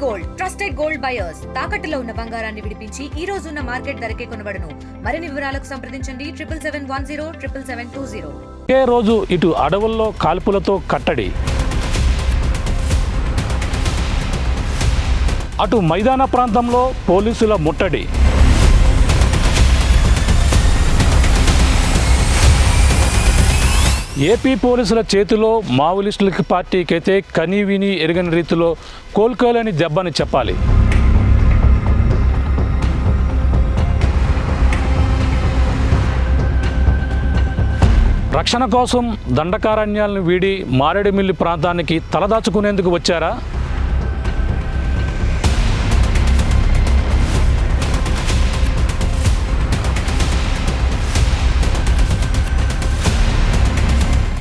Gold trusted gold buyers తాకట్టులో ఉన్న బంగారాన్ని విడిపించి ఈ రోజు ఉన్న మార్కెట్ ధరకే కొనబడును. మరిన్ని వివరాలకు సంప్రదించండి 77107720. ఒకే రోజు ఇటు అడవుల్లో కాల్పులతో కట్టడి, అటు మైదాన ప్రాంతంలో పోలీసుల ముట్టడి. ఏపీ పోలీసుల చేతిలో మావోయిస్టుల పార్టీకైతే కనీవిని ఎరగని రీతిలో కోలుకోలేని దెబ్బని చెప్పాలి. రక్షణ కోసం దండకారణ్యాలను వీడి మారేడుమిల్లి ప్రాంతానికి తలదాచుకునేందుకు వచ్చారా?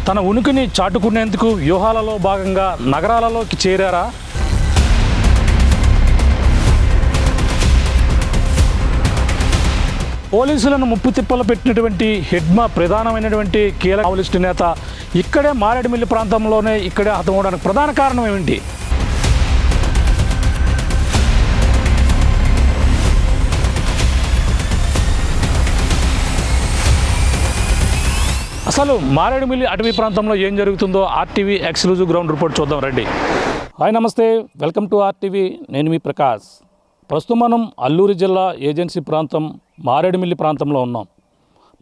తన ఉనికిని చాటుకునేందుకు వ్యూహాలలో భాగంగా నగరాలలోకి చేరారా? పోలీసులను ముప్పు తిప్పలు పెట్టినటువంటి హెడ్మా ప్రధానమైనటువంటి కీలక మావోయిస్టు నేత ఇక్కడే మారేడుమిల్లి ప్రాంతంలోనే ఇక్కడే హతమవడానికి ప్రధాన కారణం ఏమిటి? అసలు మారేడుమిల్లి అటవీ ప్రాంతంలో ఏం జరుగుతుందో ఆర్టీవీ ఎక్స్క్లూజివ్ గ్రౌండ్ రిపోర్ట్ చూద్దాం రండి. హాయ్ నమస్తే, వెల్కమ్ టు ఆర్టీవీ. నేను మీ ప్రకాష్. ప్రస్తుతం మనం అల్లూరు జిల్లా ఏజెన్సీ ప్రాంతం మారేడుమిల్లి ప్రాంతంలో ఉన్నాం.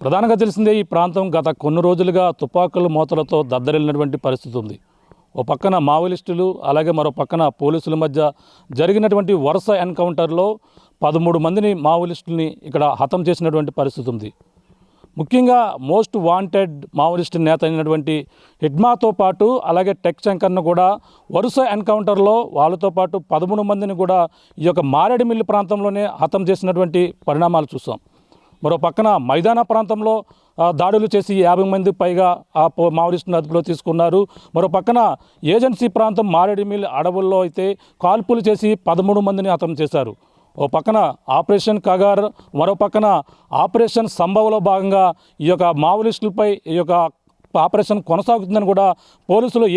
ప్రధానంగా తెలిసిందే ఈ ప్రాంతం గత కొన్ని రోజులుగా తుపాకుల మోతలతో దద్దరిల్లినటువంటి పరిస్థితి ఉంది. ఓ పక్కన మావోయిస్టులు అలాగే మరో పక్కన పోలీసుల మధ్య జరిగినటువంటి వరుస ఎన్కౌంటర్లో 13 మందిని మావోయిస్టుల్ని ఇక్కడ హతం చేసినటువంటి పరిస్థితి ఉంది. ముఖ్యంగా మోస్ట్ వాంటెడ్ మావోయిస్ట్ నేత అయినటువంటి హెడ్మాతో పాటు అలాగే టెక్ శంకర్ను కూడా వరుస ఎన్కౌంటర్లో వాళ్ళతో పాటు 13 మందిని కూడా ఈ యొక్క మారేడుమిల్లి ప్రాంతంలోనే హతం చేసినటువంటి పరిణామాలు చూసాం. మరో పక్కన మైదాన ప్రాంతంలో దాడులు చేసి 50 మంది పైగా ఆ మావోయిస్టులను అదుపులో తీసుకున్నారు. మరో పక్కన ఏజెన్సీ ప్రాంతం మారేడుమిల్లి అడవుల్లో అయితే కాల్పులు చేసి 13 మందిని హతం చేశారు. ఓ పక్కన ఆపరేషన్ కగార్, మరో పక్కన ఆపరేషన్ సంభవ్లో భాగంగా ఈ యొక్క మావోయిస్టులపై ఈ యొక్క ఆపరేషన్ కొనసాగుతుందని కూడా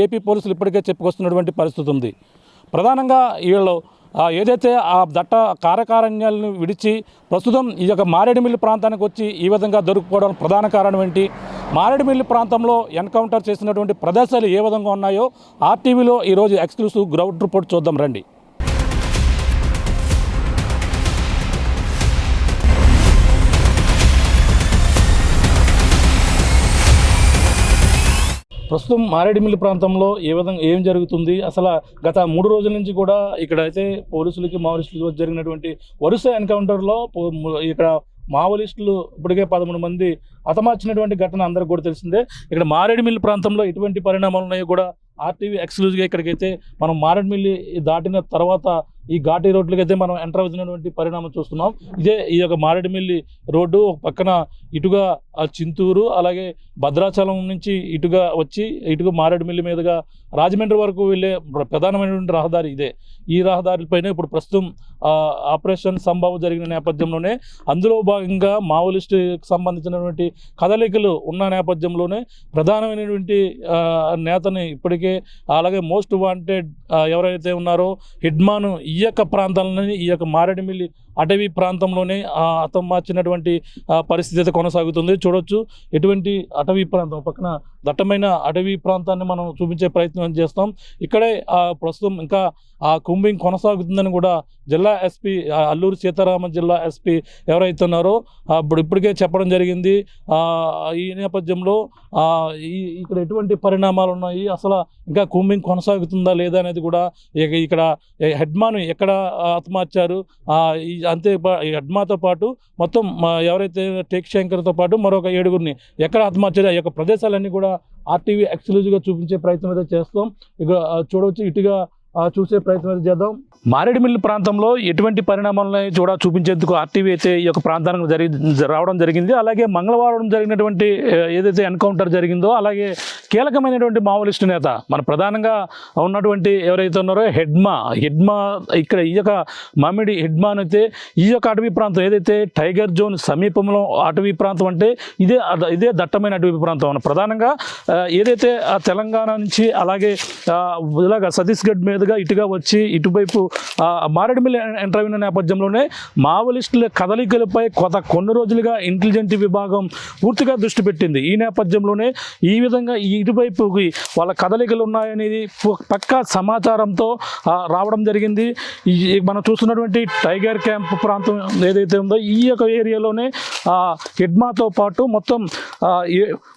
ఏపీ పోలీసులు ఇప్పటికే చెప్పుకొస్తున్నటువంటి పరిస్థితి ఉంది. ప్రధానంగా వీళ్ళు ఏదైతే ఆ దట్ట కారకారణ్యాలను విడిచి ప్రస్తుతం ఈ యొక్క మారేడుమిల్లి ప్రాంతానికి వచ్చి ఈ విధంగా దొరుకుకోవడానికి ప్రధాన కారణం ఏంటి, మారేడుమిల్లి ప్రాంతంలో ఎన్కౌంటర్ చేసినటువంటి ప్రదేశాలు ఏ విధంగా ఉన్నాయో ఆర్టీవీలో ఈరోజు ఎక్స్క్లూసివ్ గ్రౌండ్ రిపోర్ట్ చూద్దాం రండి. ప్రస్తుతం మారేడుమిల్లి ప్రాంతంలో ఏం జరుగుతుంది, అసలు గత 3 రోజుల నుంచి కూడా ఇక్కడైతే పోలీసులకి మావోయిస్టులకి జరిగినటువంటి వరుస ఎన్కౌంటర్లో ఇక్కడ మావోయిస్టులు ఇప్పటికే 13 మంది హతమార్చినటువంటి ఘటన అందరికీ కూడా తెలిసిందే. ఇక్కడ మారేడుమిల్లి ప్రాంతంలో ఎటువంటి పరిణామాలు ఉన్నాయో కూడా ఆర్టీవీ ఎక్స్క్లూజివ్గా ఇక్కడికైతే మనం మారేడుమిల్లి దాటిన తర్వాత ఈ ఘాటీ రోడ్లకైతే మనం ఎంటర్ అవుతున్నటువంటి పరిణామం చూస్తున్నాం. ఇదే ఈ యొక్క మారేడుమిల్లి రోడ్డు. ఒక పక్కన ఇటుగా చింతూరు అలాగే భద్రాచలం నుంచి ఇటుగా వచ్చి ఇటుగా మారేడుమిల్లి మీదుగా రాజమండ్రి వరకు వెళ్ళే ప్రధానమైనటువంటి రహదారి ఇదే. ఈ రహదారిపైన ఇప్పుడు ప్రస్తుతం ఆపరేషన్ సంభవ్ జరిగిన నేపథ్యంలోనే అందులో భాగంగా మావోయిస్టుకి సంబంధించినటువంటి కదలికలు ఉన్న నేపథ్యంలోనే ప్రధానమైనటువంటి నేతని ఇప్పటికే అలాగే మోస్ట్ వాంటెడ్ ఎవరైతే ఉన్నారో హెడ్మాను ఈ యొక్క ప్రాంతాలని ఈ యొక్క మారేడుమిల్లి అటవీ ప్రాంతంలోనే హతమార్చినటువంటి పరిస్థితి అయితే కొనసాగుతుంది. చూడొచ్చు ఎటువంటి అటవీ ప్రాంతం, పక్కన దట్టమైన అటవీ ప్రాంతాన్ని మనం చూపించే ప్రయత్నం చేస్తాం. ఇక్కడే ప్రస్తుతం ఇంకా కుంబింగ్ కొనసాగుతుందని కూడా జిల్లా ఎస్పీ అల్లూరు సీతారామ జిల్లా ఎస్పీ ఎవరైతే ఉన్నారో ఇప్పటికే చెప్పడం జరిగింది. ఈ నేపథ్యంలో ఇక్కడ ఎటువంటి పరిణామాలు ఉన్నాయి, అసలు ఇంకా కుంబింగ్ కొనసాగుతుందా లేదా అనేది కూడా ఇక్కడ హెడ్మాను ఎక్కడ హతమార్చారు, అంతే హెడ్మాతో పాటు మొత్తం ఎవరైతే టెక్ శంకర్తో పాటు మరొక 7గురిని ఎక్కడ హతమార్చారు ఆ యొక్క ప్రదేశాలన్నీ కూడా ఆర్టీవీ ఎక్స్క్లూజివ్గా చూపించే ప్రయత్నం అయితే చేస్తాం. ఇక చూడవచ్చు, ఇటుగా చూసే ప్రయత్నం చేద్దాం. మారేడుమిల్లి ప్రాంతంలో ఎటువంటి పరిణామాలను చూపించేందుకు ఆర్టీవీ అయితే ఈ యొక్క ప్రాంతానికి రావడం జరిగింది. అలాగే మంగళవారం జరిగినటువంటి ఏదైతే ఎన్కౌంటర్ జరిగిందో అలాగే కీలకమైనటువంటి మావోయిస్టు నేత మన ప్రధానంగా ఉన్నటువంటి ఎవరైతే ఉన్నారో హెడ్మా ఇక్కడ ఈ యొక్క మామిడి హెడ్మాన్ అయితే ఈ యొక్క అటవీ ప్రాంతం ఏదైతే టైగర్ జోన్ సమీపంలో అటవీ ప్రాంతం అంటే ఇదే దట్టమైన అటవీ ప్రాంతం. ప్రధానంగా ఏదైతే తెలంగాణ నుంచి అలాగే ఇలాగ ఛత్తీస్గఢ్ మీద మీదుగా ఇటుగా వచ్చి ఇటువైపు మారేడుమిల్లి ఎంటర్ అయిన నేపథ్యంలోనే మావోయిస్టుల కదలికలపై కొన్ని రోజులుగా ఇంటెలిజెన్స్ విభాగం పూర్తిగా దృష్టి పెట్టింది. ఈ నేపథ్యంలోనే ఈ విధంగా ఇటువైపుకి వాళ్ళ కదలికలు ఉన్నాయనేది పక్కా సమాచారంతో రావడం జరిగింది. మనం చూస్తున్నటువంటి టైగర్ క్యాంప్ ప్రాంతం ఏదైతే ఉందో ఈ యొక్క ఏరియాలోనే హెడ్మాతో పాటు మొత్తం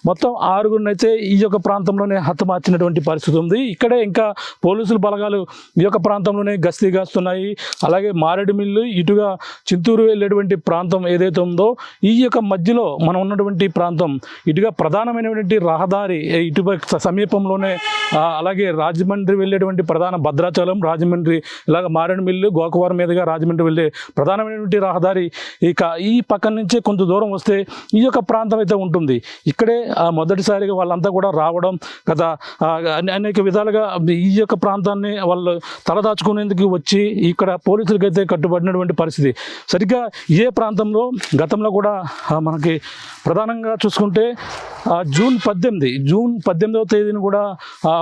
6గురిని అయితే ఈ యొక్క ప్రాంతంలోనే హతమార్చినటువంటి పరిస్థితి ఉంది. ఇక్కడే ఇంకా పోలీసులు బలగాలు ఈ యొక్క ప్రాంతంలోనే గస్తీ కాస్తున్నాయి. అలాగే మారేడుమిల్లి ఇటుగా చింతూరు వెళ్ళేటువంటి ప్రాంతం ఏదైతే ఉందో ఈ యొక్క మధ్యలో మనం ఉన్నటువంటి ప్రాంతం ఇటుగా ప్రధానమైనటువంటి రహదారి ఇటువైపు సమీపంలోనే అలాగే రాజమండ్రి వెళ్ళేటువంటి ప్రధాన భద్రాచలం రాజమండ్రి ఇలాగ మారేడుమిల్లి గోకవరం మీదుగా రాజమండ్రి వెళ్ళే ప్రధానమైనటువంటి రహదారి ఇక ఈ పక్కన నుంచే కొంత దూరం వస్తే ఈ యొక్క ప్రాంతం అయితే ఉంటుంది. ఇక్కడే మొదటిసారిగా వాళ్ళంతా కూడా రావడం గత అనేక విధాలుగా ఈ యొక్క ప్రాంతాన్ని వాళ్ళు తలదాచుకునేందుకు వచ్చి ఇక్కడ పోలీసులకైతే కట్టుబడినటువంటి పరిస్థితి. సరిగ్గా ఇదే ప్రాంతంలో గతంలో కూడా మనకి ప్రధానంగా చూసుకుంటే జూన్ 18వ తేదీని కూడా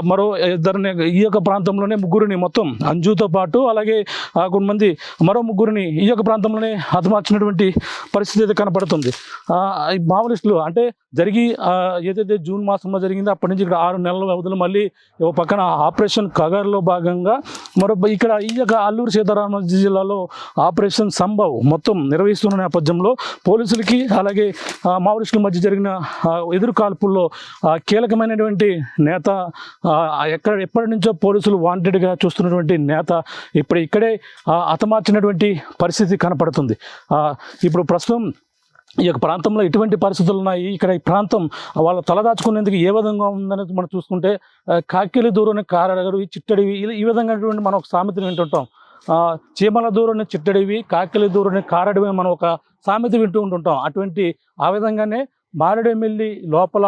మరో ఇద్దరిని ఈ యొక్క ప్రాంతంలోనే ముగ్గురిని మొత్తం అంజుతో పాటు అలాగే కొంతమంది మరో ముగ్గురిని ఈ యొక్క ప్రాంతంలోనే హతమార్చినటువంటి పరిస్థితి అయితే కనపడుతుంది. ఈ మావోయిస్టులు అంటే ఏదైతే జూన్ మాసంలో జరిగిందో అప్పటి నుంచి ఇక్కడ 6 నెలల వ్యవధిలో మళ్ళీ ఓ పక్కన ఆపరేషన్ కగర్లో భాగంగా ఇక్కడ ఈ యొక్క అల్లూరు సీతారామరాజు జిల్లాలో ఆపరేషన్ సంభవ్ మొత్తం నిర్వహిస్తున్న నేపథ్యంలో పోలీసులకి అలాగే మావోయిస్టుల మధ్య జరిగిన ఎదురు కాల్పుల్లో కీలకమైనటువంటి నేత ఎప్పటి నుంచో పోలీసులు వాంటెడ్గా చూస్తున్నటువంటి నేత ఇక్కడే హతమార్చినటువంటి పరిస్థితి కనపడుతుంది. ఇప్పుడు ప్రస్తుతం ఈ యొక్క ప్రాంతంలో ఎటువంటి పరిస్థితులు ఉన్నాయి, ఇక్కడ ఈ ప్రాంతం వాళ్ళు తలదాచుకునేందుకు ఏ విధంగా ఉందనేది మనం చూసుకుంటే కాకిలి దూరం కారడగరు చిట్టడివి ఈ విధంగా మనం ఒక సామెతను వింటుంటాం. చీమల దూరం చిట్టడివి కాకిలి దూరం కారడవి మనం ఒక సామెత వింటూ ఉంటుంటాం. ఆ విధంగానే మారేడుమిల్లి లోపల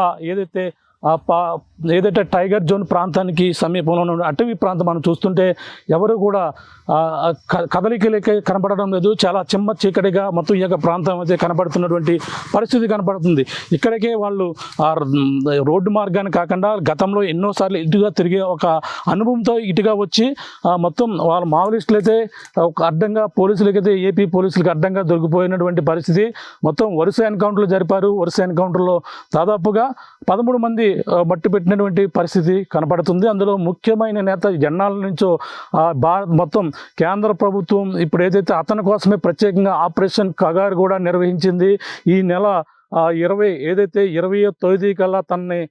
ఏదైతే టైగర్ జోన్ ప్రాంతానికి సమీపంలో ఉన్న అటవీ ప్రాంతం మనం చూస్తుంటే ఎవరు కూడా కదలికలకే కనపడడం లేదు. చాలా చిమ్మ చీకటిగా మొత్తం ఈ యొక్క ప్రాంతం అయితే కనపడుతున్నటువంటి పరిస్థితి కనపడుతుంది. ఇక్కడికే వాళ్ళు రోడ్డు మార్గాన్ని కాకుండా గతంలో ఎన్నోసార్లు ఇటుగా తిరిగే ఒక అనుభవంతో ఇటుగా వచ్చి మొత్తం వాళ్ళ మావోయిస్టులు అయితే అడ్డంగా పోలీసులకైతే ఏపీ పోలీసులకు అడ్డంగా దొరికిపోయినటువంటి పరిస్థితి. మొత్తం వరుస ఎన్కౌంటర్లు జరిపారు. వరుస ఎన్కౌంటర్లో దాదాపుగా 13 మంది మట్టి పెట్టినటువంటి పరిస్థితి కనపడుతుంది. అందులో ముఖ్యమైన నేత జన్నాల నుంచో మొత్తం కేంద్ర ప్రభుత్వం ఇప్పుడు ఏదైతే అతని కోసమే ప్రత్యేకంగా ఆపరేషన్ కగారు కూడా నిర్వహించింది. ఈ నెల 20వ తేదీ కల్లా తనని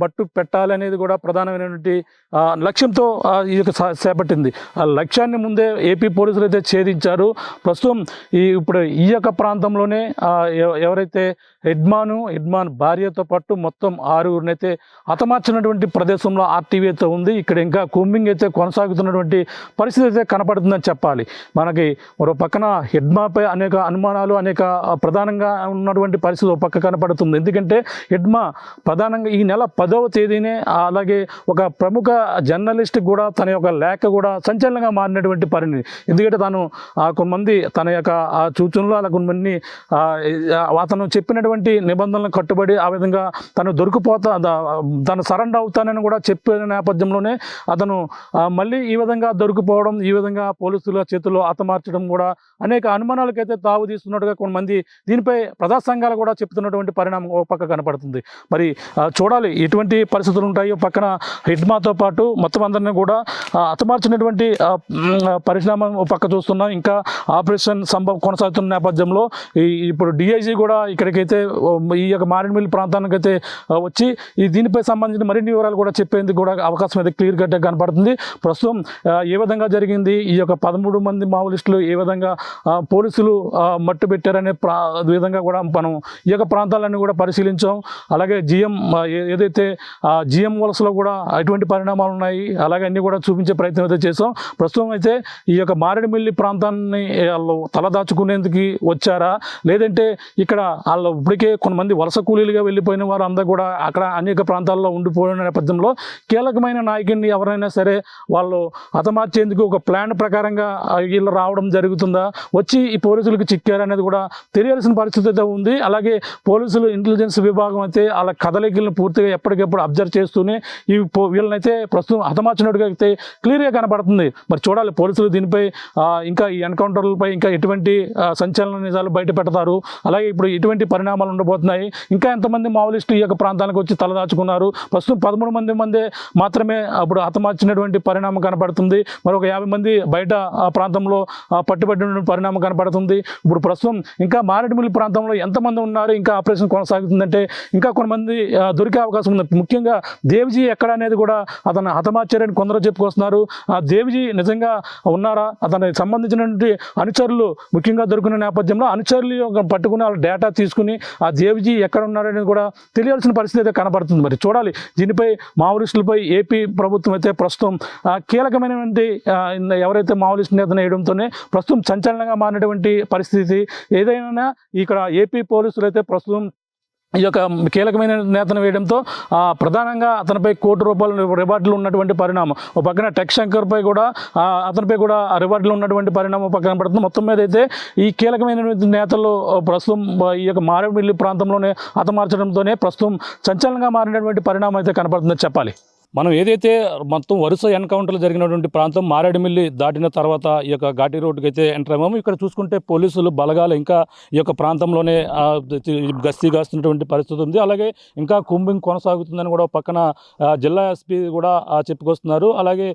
బట్టు పెట్టాలనేది కూడా ప్రధానమైనటువంటి లక్ష్యంతో ఈ యొక్క చేపట్టింది. ఆ లక్ష్యాన్ని ముందే ఏపీ పోలీసులు అయితే ఛేదించారు. ప్రస్తుతం ఇప్పుడు ఈ యొక్క ప్రాంతంలోనే ఎవరైతే హెడ్మాన్ భార్యతో పాటు మొత్తం 6గురిని అయితే హతమార్చినటువంటి ప్రదేశంలో ఆర్టీవీ అయితే ఉంది. ఇక్కడ ఇంకా కూంబింగ్ అయితే కొనసాగుతున్నటువంటి పరిస్థితి అయితే కనపడుతుందని చెప్పాలి. మనకి మరో పక్కన హెడ్మాపై అనేక అనుమానాలు ప్రధానంగా ఉన్నటువంటి పరిస్థితి ఒక పక్క కనపడుతుంది. ఎందుకంటే హెడ్మా ప్రధానంగా ఈ నెల 10వ తేదీనే అలాగే ఒక ప్రముఖ జర్నలిస్ట్ కూడా తన యొక్క లేఖ కూడా సంచలనంగా మారినటువంటి పరిణితి. ఎందుకంటే కొంతమంది తన యొక్క సూచనలు అలా కొంతమంది అతను చెప్పినటువంటి నిబంధనలను కట్టుబడి ఆ విధంగా తను సరెండర్ అవుతానని కూడా చెప్పిన నేపథ్యంలోనే అతను మళ్ళీ ఈ విధంగా దొరికిపోవడం ఈ విధంగా పోలీసుల చేతుల్లో హతమార్చడం కూడా అనేక అనుమానాలకైతే తావు తీస్తున్నట్టుగా కొంతమంది దీనిపై ప్రజా సంఘాలు కూడా చెప్తున్నటువంటి పరిణామం ఒక పక్క కనపడుతుంది. మరి చూడాలి ఎటువంటి పరిస్థితులు ఉంటాయో. పక్కన హెడ్మాతో పాటు మొత్తం అందరినీ కూడా హతమార్చినటువంటి పరిణామం ఒక పక్క చూస్తున్నాం. ఇంకా ఆపరేషన్ సంభవ్ కొనసాగుతున్న నేపథ్యంలో ఇప్పుడు డిఐజీ కూడా ఇక్కడికైతే ఈ యొక్క మారేడుమిల్లి ప్రాంతానికైతే వచ్చి దీనిపై సంబంధించిన మరిన్ని వివరాలు కూడా చెప్పేందుకు కూడా అవకాశం అయితే క్లియర్ కట్గా కనపడుతుంది. ప్రస్తుతం ఏ విధంగా జరిగింది, ఈ యొక్క 13 మంది మావోయిస్టులు ఏ విధంగా పోలీసులు మట్టు పెట్టారనే విధంగా కూడా మనం ఈ యొక్క ప్రాంతాలన్నీ కూడా పరిశీలించాం. అలాగే ఏదైతే జిఎం వలసలో కూడా ఎటువంటి పరిణామాలు ఉన్నాయి అలాగే అన్నీ కూడా చూపించే ప్రయత్నం అయితే చేసాం. ప్రస్తుతం అయితే ఈ యొక్క మారేడుమిల్లి ప్రాంతాన్ని వాళ్ళు తలదాచుకునేందుకు వచ్చారా లేదంటే ఇక్కడ వాళ్ళు ఇప్పటికే కొంతమంది వలస కూలీలుగా వెళ్ళిపోయిన వారు అందరూ కూడా అక్కడ అనేక ప్రాంతాల్లో ఉండిపోయిన నేపథ్యంలో కీలకమైన నాయకుడిని ఎవరైనా సరే వాళ్ళు హతమార్చేందుకు ఒక ప్లాన్ ప్రకారంగా వీళ్ళు రావడం జరుగుతుందా, వచ్చి ఈ పోలీసులకు చిక్కారనేది కూడా తెలియాల్సిన పరిస్థితి అయితే ఉంది. అలాగే పోలీసులు ఇంటెలిజెన్స్ విభాగం అయితే వాళ్ళ కదలికలను పూర్తిగా ఎప్పటికెప్పుడు అబ్జర్వ్ చేస్తూనే వీళ్ళనైతే ప్రస్తుతం హతమార్చినట్టుగా అయితే క్లియర్గా కనపడుతుంది. మరి చూడాలి పోలీసులు దీనిపై ఇంకా ఈ ఎన్కౌంటర్లపై ఇంకా ఎటువంటి సంచలన నిజాలు బయట పెడతారు, అలాగే ఇప్పుడు ఎటువంటి పరిణామాలు ఉండబోతున్నాయి, ఇంకా ఎంతమంది మావోలిస్టులు ఈ యొక్క ప్రాంతానికి వచ్చి తలదాచుకున్నారు. ప్రస్తుతం 13 మంది మాత్రమే అప్పుడు హతమార్చినటువంటి పరిణామం కనపడుతుంది. మరొక 50 మంది బయట ఆ ప్రాంతంలో పట్టుబడిన పరిణామం కనపడుతుంది. ఇప్పుడు ప్రస్తుతం ఇంకా మారేడుమిల్లి ప్రాంతంలో ఎంతమంది ఉన్నారు, ఇంకా ఆపరేషన్ కొనసాగుతుందంటే ఇంకా కొంతమంది దొరికే అవకాశం ఉంది. ముఖ్యంగా దేవ్జీ ఎక్కడ అనేది కూడా అతను హతమార్చారని కొందరు చెప్పుకొస్తున్నారు. దేవ్జీ నిజంగా ఉన్నారా, అతనికి సంబంధించినటువంటి అనుచరులు ముఖ్యంగా దొరికిన నేపథ్యంలో అనుచరులు పట్టుకుని వాళ్ళ డేటా తీసుకుని ఆ దేవ్జీ ఎక్కడ ఉన్నారనేది కూడా తెలియాల్సిన పరిస్థితి అయితే కనపడుతుంది. మరి చూడాలి దీనిపై మావోలిస్టులపై ఏపీ ప్రభుత్వం అయితే ప్రస్తుతం కీలకమైనటువంటి ఎవరైతే మావోలిస్ట్ నేతను వేయడంతోనే ప్రస్తుతం సంచలనంగా మారినటువంటి పరిస్థితి. ఏదైనా ఇక్కడ ఏపీ పోలీసులు అయితే ప్రస్తుతం ఈ యొక్క కీలకమైన నేతను వేయడంతో ప్రధానంగా అతనిపై ₹1 కోటి రివార్డులు ఉన్నటువంటి పరిణామం. ఒక పక్కన టెక్ శంకర్పై కూడా అతనిపై కూడా రివార్డులు ఉన్నటువంటి పరిణామం పక్కన పడుతుంది. మొత్తం మీద అయితే ఈ కీలకమైనటువంటి నేతలు ప్రస్తుతం ఈ యొక్క మారేడుమిల్లి ప్రాంతంలోనే హతమార్చడంతోనే ప్రస్తుతం సంచలనంగా మారినటువంటి పరిణామం అయితే కనపడుతుందని చెప్పాలి. మనం ఏదైతే మొత్తం వరుస ఎన్కౌంటర్లు జరిగినటువంటి ప్రాంతం మారేడుమిల్లి దాటిన తర్వాత ఈ యొక్క ఘాటీ రోడ్డుకి అయితే ఎంటర్ అయ్యాము. ఇక్కడ చూసుకుంటే పోలీసులు బలగాలు ఇంకా ఈ యొక్క ప్రాంతంలోనే గస్తీ కాస్తున్నటువంటి పరిస్థితి ఉంది. అలాగే ఇంకా కూంబింగ్ కొనసాగుతుందని కూడా పక్కన జిల్లా ఎస్పీ కూడా చెప్పుకొస్తున్నారు. అలాగే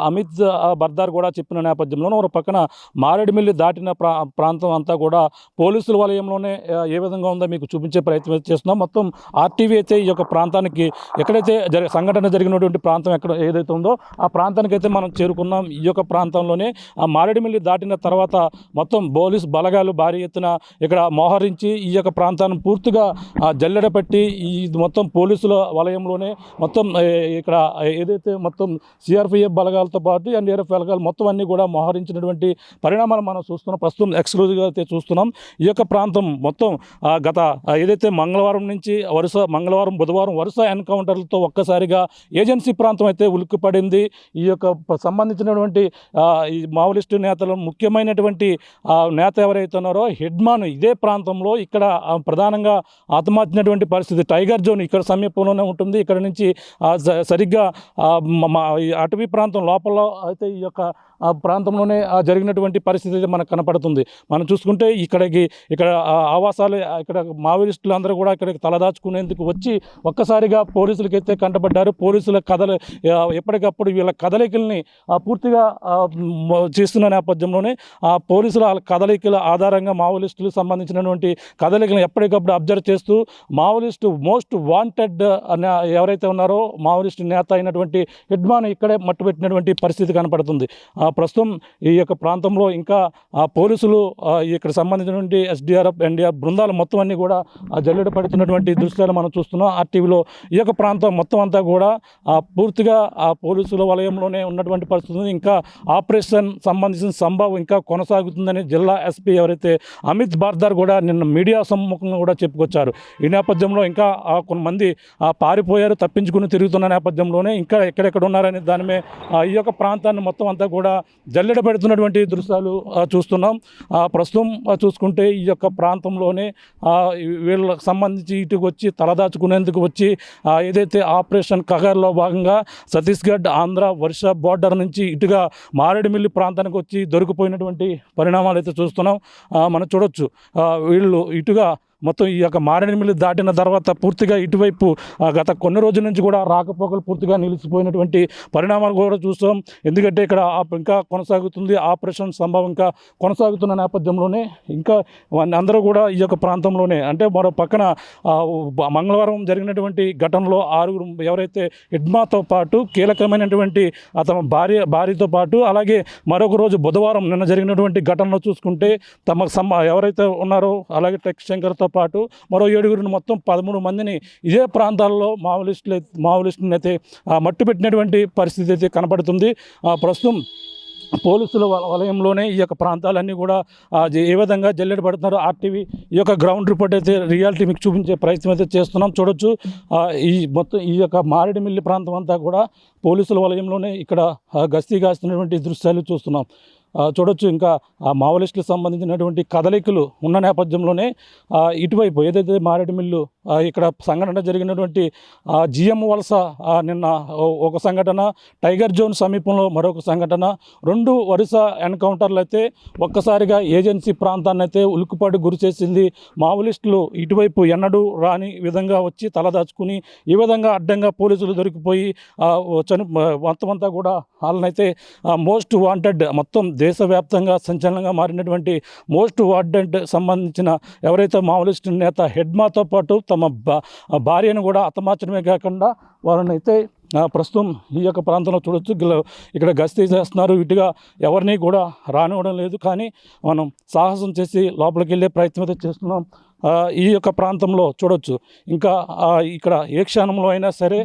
అమిత్ బర్దార్ కూడా చెప్పిన నేపథ్యంలోనూ ఒక పక్కన మారేడుమిల్లి దాటిన ప్రాంతం అంతా కూడా పోలీసుల వలయంలోనే ఏ విధంగా ఉందో మీకు చూపించే ప్రయత్నం చేస్తున్నాం. మొత్తం ఆర్టీవీ అయితే ఈ యొక్క ప్రాంతానికి ఎక్కడైతే సంఘటన జరిగిన ప్రాంతం ఎక్కడ ఏదైతే ఉందో ఆ ప్రాంతానికి అయితే మనం చేరుకున్నాం. ఈ యొక్క ప్రాంతంలోనే ఆ మారేడుమిల్లి దాటిన తర్వాత మొత్తం పోలీస్ బలగాలు భారీ ఎత్తున ఇక్కడ మోహరించి ఈ యొక్క ప్రాంతాన్ని పూర్తిగా జల్లెడపట్టి ఈ మొత్తం పోలీసుల వలయంలోనే మొత్తం ఇక్కడ ఏదైతే మొత్తం సిఆర్పిఎఫ్ బలగాలతో పాటు ఎన్డీఆర్ఎఫ్ బలగాలు మొత్తం అన్నీ కూడా మోహరించినటువంటి పరిణామాలు మనం చూస్తున్నాం. ప్రస్తుతం ఎక్స్క్లూజివ్గా అయితే చూస్తున్నాం. ఈ యొక్క ప్రాంతం మొత్తం గత ఏదైతే మంగళవారం నుంచి మంగళవారం బుధవారం వరుస ఎన్కౌంటర్లతో ఒక్కసారిగా ఏజెన్సీ ప్రాంతం అయితే ఉలిక్కిపడింది. ఈ యొక్క సంబంధించినటువంటి ఈ మావోలిస్టు నేతలు ముఖ్యమైనటువంటి నేత ఎవరైతే ఉన్నారో హెడ్మాన్ ఇదే ప్రాంతంలో ఇక్కడ ప్రధానంగా ఆత్మహత్యటువంటి పరిస్థితి. టైగర్ జోన్ ఇక్కడ సమీపంలోనే ఉంటుంది. ఇక్కడ నుంచి సరిగ్గా అటవీ ప్రాంతం లోపల అయితే ఈ యొక్క ప్రాంతంలోనే జరిగినటువంటి పరిస్థితి అయితే మనకు కనపడుతుంది. మనం చూసుకుంటే ఇక్కడ ఆవాసాలు ఇక్కడ మావోలిస్టులు అందరూ కూడా ఇక్కడికి తలదాచుకునేందుకు వచ్చి ఒక్కసారిగా పోలీసులకైతే కంటపడ్డారు. పోలీసుల ఎప్పటికప్పుడు వీళ్ళ కదలికల్ని పూర్తిగా చేస్తున్న నేపథ్యంలోనే పోలీసుల కదలికల ఆధారంగా మావోలిస్టులకు సంబంధించినటువంటి కదలికలను ఎప్పటికప్పుడు అబ్జర్వ్ చేస్తూ మావోలిస్టు మోస్ట్ వాంటెడ్ ఎవరైతే ఉన్నారో మావోలిస్టు నేత అయినటువంటి హెడ్మాన్ ఇక్కడే మట్టుపెట్టినటువంటి పరిస్థితి కనపడుతుంది. ప్రస్తుతం ఈ యొక్క ప్రాంతంలో ఇంకా పోలీసులు ఇక్కడ సంబంధించినటువంటి ఎస్డీఆర్ఎఫ్ ఎన్డీఆర్ఎఫ్ బృందాలు మొత్తం అన్నీ కూడా జల్లెడ పడుతున్నటువంటి దృశ్యాలు మనం చూస్తున్నాం. ఆర్టీవీలో ఈ యొక్క ప్రాంతం మొత్తం అంతా కూడా పూర్తిగా పోలీసుల వలయంలోనే ఉన్నటువంటి పరిస్థితి. ఇంకా ఆపరేషన్ సంబంధించిన సంభవం ఇంకా కొనసాగుతుందని జిల్లా ఎస్పీ ఎవరైతే అమిత్ బర్దార్ కూడా నిన్న మీడియా సమ్ముఖంగా కూడా చెప్పుకొచ్చారు. ఈ నేపథ్యంలో ఇంకా కొంతమంది పారిపోయారు, తప్పించుకుని తిరుగుతున్న నేపథ్యంలోనే ఇంకా ఎక్కడెక్కడ ఉన్నారనే దానిమే ఈ యొక్క ప్రాంతాన్ని మొత్తం అంతా కూడా జల్లెడ పెడుతున్నటువంటి దృశ్యాలు చూస్తున్నాం. ప్రస్తుతం చూసుకుంటే ఈ యొక్క ప్రాంతంలోనే వీళ్ళకి సంబంధించి ఇటుకు వచ్చి తలదాచుకునేందుకు వచ్చి ఏదైతే ఆపరేషన్ కగర్లో భాగంగా ఛత్తీస్గఢ్ ఆంధ్ర ఒరిస్సా బోర్డర్ నుంచి ఇటుగా మారేడుమిల్లి ప్రాంతానికి వచ్చి దొరికిపోయినటువంటి పరిణామాలు అయితే చూస్తున్నాం. మనం చూడొచ్చు వీళ్ళు ఇటుగా మొత్తం ఈ యొక్క మారేడుమిల్లి దాటిన తర్వాత పూర్తిగా ఇటువైపు గత కొన్ని రోజుల నుంచి కూడా రాకపోకలు పూర్తిగా నిలిచిపోయినటువంటి పరిణామాలు కూడా చూస్తాం. ఎందుకంటే ఇక్కడ ఇంకా కొనసాగుతుంది ఆపరేషన్ సంభవం ఇంకా కొనసాగుతున్న నేపథ్యంలోనే ఇంకా అందరూ కూడా ఈ యొక్క ప్రాంతంలోనే అంటే మరో పక్కన మంగళవారం జరిగినటువంటి ఘటనలో 6 ఎవరైతే హెడ్మాతో పాటు కీలకమైనటువంటి అతని భార్యతో పాటు అలాగే మరొక రోజు బుధవారం నిన్న జరిగినటువంటి ఘటనలో చూసుకుంటే ఎవరైతే ఉన్నారో అలాగే టెక్ శంకర్తో పాటు మరో 7 మొత్తం 13 మందిని ఇదే ప్రాంతాల్లో మావోలిస్టులను అయితే మట్టుపెట్టినటువంటి పరిస్థితి అయితే కనపడుతుంది. ప్రస్తుతం పోలీసుల వలయంలోనే ఈ యొక్క ప్రాంతాలన్నీ కూడా ఏ విధంగా జల్లెడ పడుతున్నారు ఆర్టీవీ ఈ యొక్క గ్రౌండ్ రిపోర్ట్ అయితే రియాలిటీ మీకు చూపించే ప్రయత్నం అయితే చేస్తున్నాం. చూడొచ్చు మొత్తం ఈ యొక్క మారేడుమిల్లి ప్రాంతం అంతా కూడా పోలీసుల వలయంలోనే ఇక్కడ గస్తీ కాస్తున్నటువంటి దృశ్యాలు చూస్తున్నాం. చూడొచ్చు. ఇంకా ఆ మావోయిస్టులకు సంబంధించినటువంటి కదలికలు ఉన్న నేపథ్యంలోనే ఇటువైపు ఏదైతే మారేడుమిల్లు ఇక్కడ సంఘటన జరిగినటువంటి జిఎం వలస నిన్న ఒక సంఘటన, టైగర్ జోన్ సమీపంలో మరొక సంఘటన, 2 వరుస ఎన్కౌంటర్లు అయితే ఒక్కసారిగా ఏజెన్సీ ప్రాంతాన్ని అయితే ఉలిక్కిపాటు గురి చేసింది. మావోయిస్టులు ఇటువైపు ఎన్నడూ రాని విధంగా వచ్చి తలదాచుకుని ఈ విధంగా అడ్డంగా పోలీసులు దొరికిపోయి మొత్తం అంతా కూడా వాళ్ళనైతే మోస్ట్ వాంటెడ్, మొత్తం దేశవ్యాప్తంగా సంచలనంగా మారినటువంటి మోస్ట్ వాంటెడ్ సంబంధించిన ఎవరైతే మావోయిస్టు నేత హెడ్మాతో పాటు తమ భార్యను కూడా హతమార్చడమే కాకుండా వాళ్ళని అయితే ప్రస్తుతం ఈ యొక్క ప్రాంతంలో చూడొచ్చు. ఇక్కడ గస్తీ చేస్తున్నారు. ఇటుగా ఎవరిని కూడా రానివ్వడం లేదు. కానీ మనం సాహసం చేసి లోపలికి వెళ్ళే ప్రయత్నం అయితే చేస్తున్నాం. ఈ యొక్క ప్రాంతంలో చూడొచ్చు. ఇంకా ఇక్కడ ఏ క్షణంలో అయినా సరే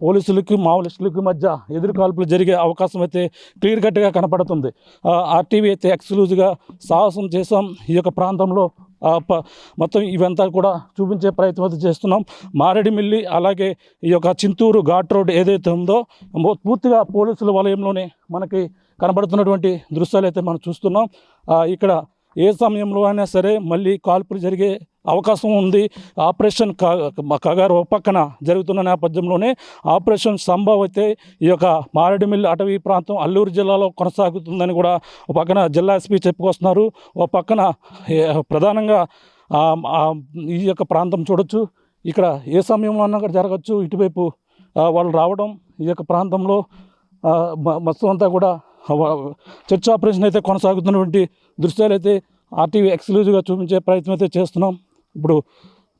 పోలీసులకి మావోయిస్టులకి మధ్య ఎదురుకాల్పులు జరిగే అవకాశం అయితే క్లియర్ కట్గా కనపడుతుంది. ఆర్టీవీ అయితే ఎక్స్క్లూజివ్గా సాహసం చేసాం. ఈ యొక్క ప్రాంతంలో మొత్తం ఇవంతా కూడా చూపించే ప్రయత్నం అయితే చేస్తున్నాం. మారేడుమిల్లి అలాగే ఈ యొక్క చింతూరు ఘాట్ రోడ్ ఏదైతే ఉందో పూర్తిగా పోలీసుల వలయంలోనే మనకి కనబడుతున్నటువంటి దృశ్యాలు అయితే మనం చూస్తున్నాం. ఇక్కడ ఏ సమయంలో అయినా సరే మళ్ళీ కాల్పులు జరిగే అవకాశం ఉంది. ఆపరేషన్ కగారు ఒక పక్కన జరుగుతున్న నేపథ్యంలోనే ఆపరేషన్ సంభవ్ అయితే ఈ యొక్క మారేడుమిల్లి అటవీ ప్రాంతం అల్లూరు జిల్లాలో కొనసాగుతుందని కూడా ఒక పక్కన జిల్లా ఎస్పీ చెప్పుకొస్తున్నారు. ఒక పక్కన ప్రధానంగా ఈ యొక్క ప్రాంతం చూడొచ్చు. ఇక్కడ ఏ సమయంలో అన్నా కూడా జరగచ్చు. ఇటువైపు వాళ్ళు రావడం ఈ యొక్క ప్రాంతంలో మొత్తం అంతా కూడా చర్చ్ ఆపరేషన్ అయితే కొనసాగుతున్నటువంటి దృశ్యాలు అయితే ఆర్టీవీ ఎక్స్క్లూజివ్గా చూపించే ప్రయత్నం అయితే చేస్తున్నాం.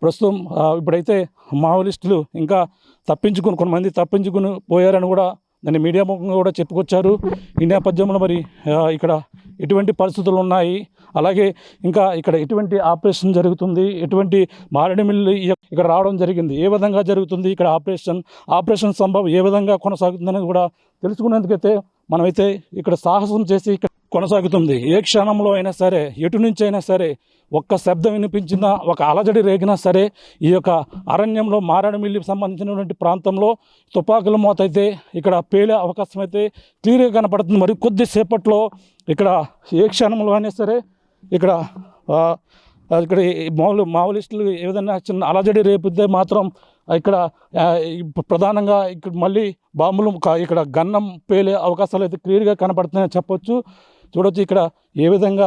ప్రస్తుతం ఇప్పుడైతే మావోయిస్టులు ఇంకా కొంతమంది తప్పించుకుని పోయారని కూడా దాన్ని మీడియా ముఖంగా కూడా చెప్పుకొచ్చారు. ఈ నేపథ్యంలో మరి ఇక్కడ ఎటువంటి పరిస్థితులు ఉన్నాయి, అలాగే ఇంకా ఇక్కడ ఎటువంటి ఆపరేషన్ జరుగుతుంది, ఎటువంటి మారేడుమిల్లి ఇక్కడ రావడం జరిగింది, ఏ విధంగా జరుగుతుంది, ఇక్కడ ఆపరేషన్ సంభవ్ ఏ విధంగా కొనసాగుతుందనేది కూడా తెలుసుకునేందుకైతే మనమైతే ఇక్కడ సాహసం చేసి ఇక్కడ కొనసాగుతుంది. ఏ క్షణంలో అయినా సరే, ఎటు నుంచి అయినా సరే ఒక్క శబ్దం వినిపించినా, ఒక అలజడి రేగినా సరే ఈ యొక్క అరణ్యంలో మారేడుమిల్లికి సంబంధించినటువంటి ప్రాంతంలో తుపాకుల మోత అయితే ఇక్కడ పేలే అవకాశం అయితే క్లియర్గా కనపడుతుంది. మరి కొద్దిసేపట్లో ఇక్కడ ఏ క్షణంలో అయినా సరే ఇక్కడ మావోయిస్టులు ఏదైనా చిన్న అలజడి రేపితే మాత్రం ఇక్కడ ప్రధానంగా ఇక్కడ మళ్ళీ బాంబులు ఇక్కడ గన్నం పేలే అవకాశాలు అయితే క్లియర్గా కనపడుతున్నాయని చెప్పొచ్చు. చూడొచ్చు ఇక్కడ ఏ విధంగా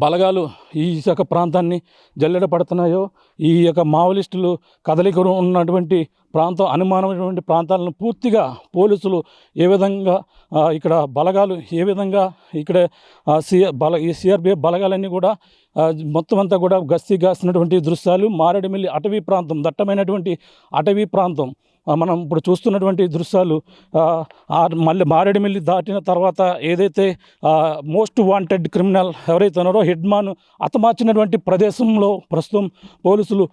బలగాలు ఈ యొక్క ప్రాంతాన్ని జల్లెడ పడుతున్నాయో, ఈ యొక్క మావోయిస్టులు కదలికలు ఉన్నటువంటి ప్రాంతం, అనుమానమైనటువంటి ప్రాంతాలను పూర్తిగా పోలీసులు ఏ విధంగా ఇక్కడ బలగాలు ఏ విధంగా ఇక్కడ ఈ సిఆర్పిఎఫ్ బలగాలన్నీ కూడా మొత్తం అంతా కూడా గస్తీ కాసినటువంటి దృశ్యాలు. మారేడుమిల్లి అటవీ ప్రాంతం, దట్టమైనటువంటి అటవీ ప్రాంతం మనం ఇప్పుడు చూస్తున్నటువంటి దృశ్యాలు. మళ్ళీ మారేడుమిల్లి దాటిన తర్వాత ఏదైతే మోస్ట్ వాంటెడ్ క్రిమినల్ ఎవరైతే ఉన్నారో హెడ్మాన్ హతమార్చినటువంటి ప్రదేశంలో ప్రస్తుతం పోలీసులు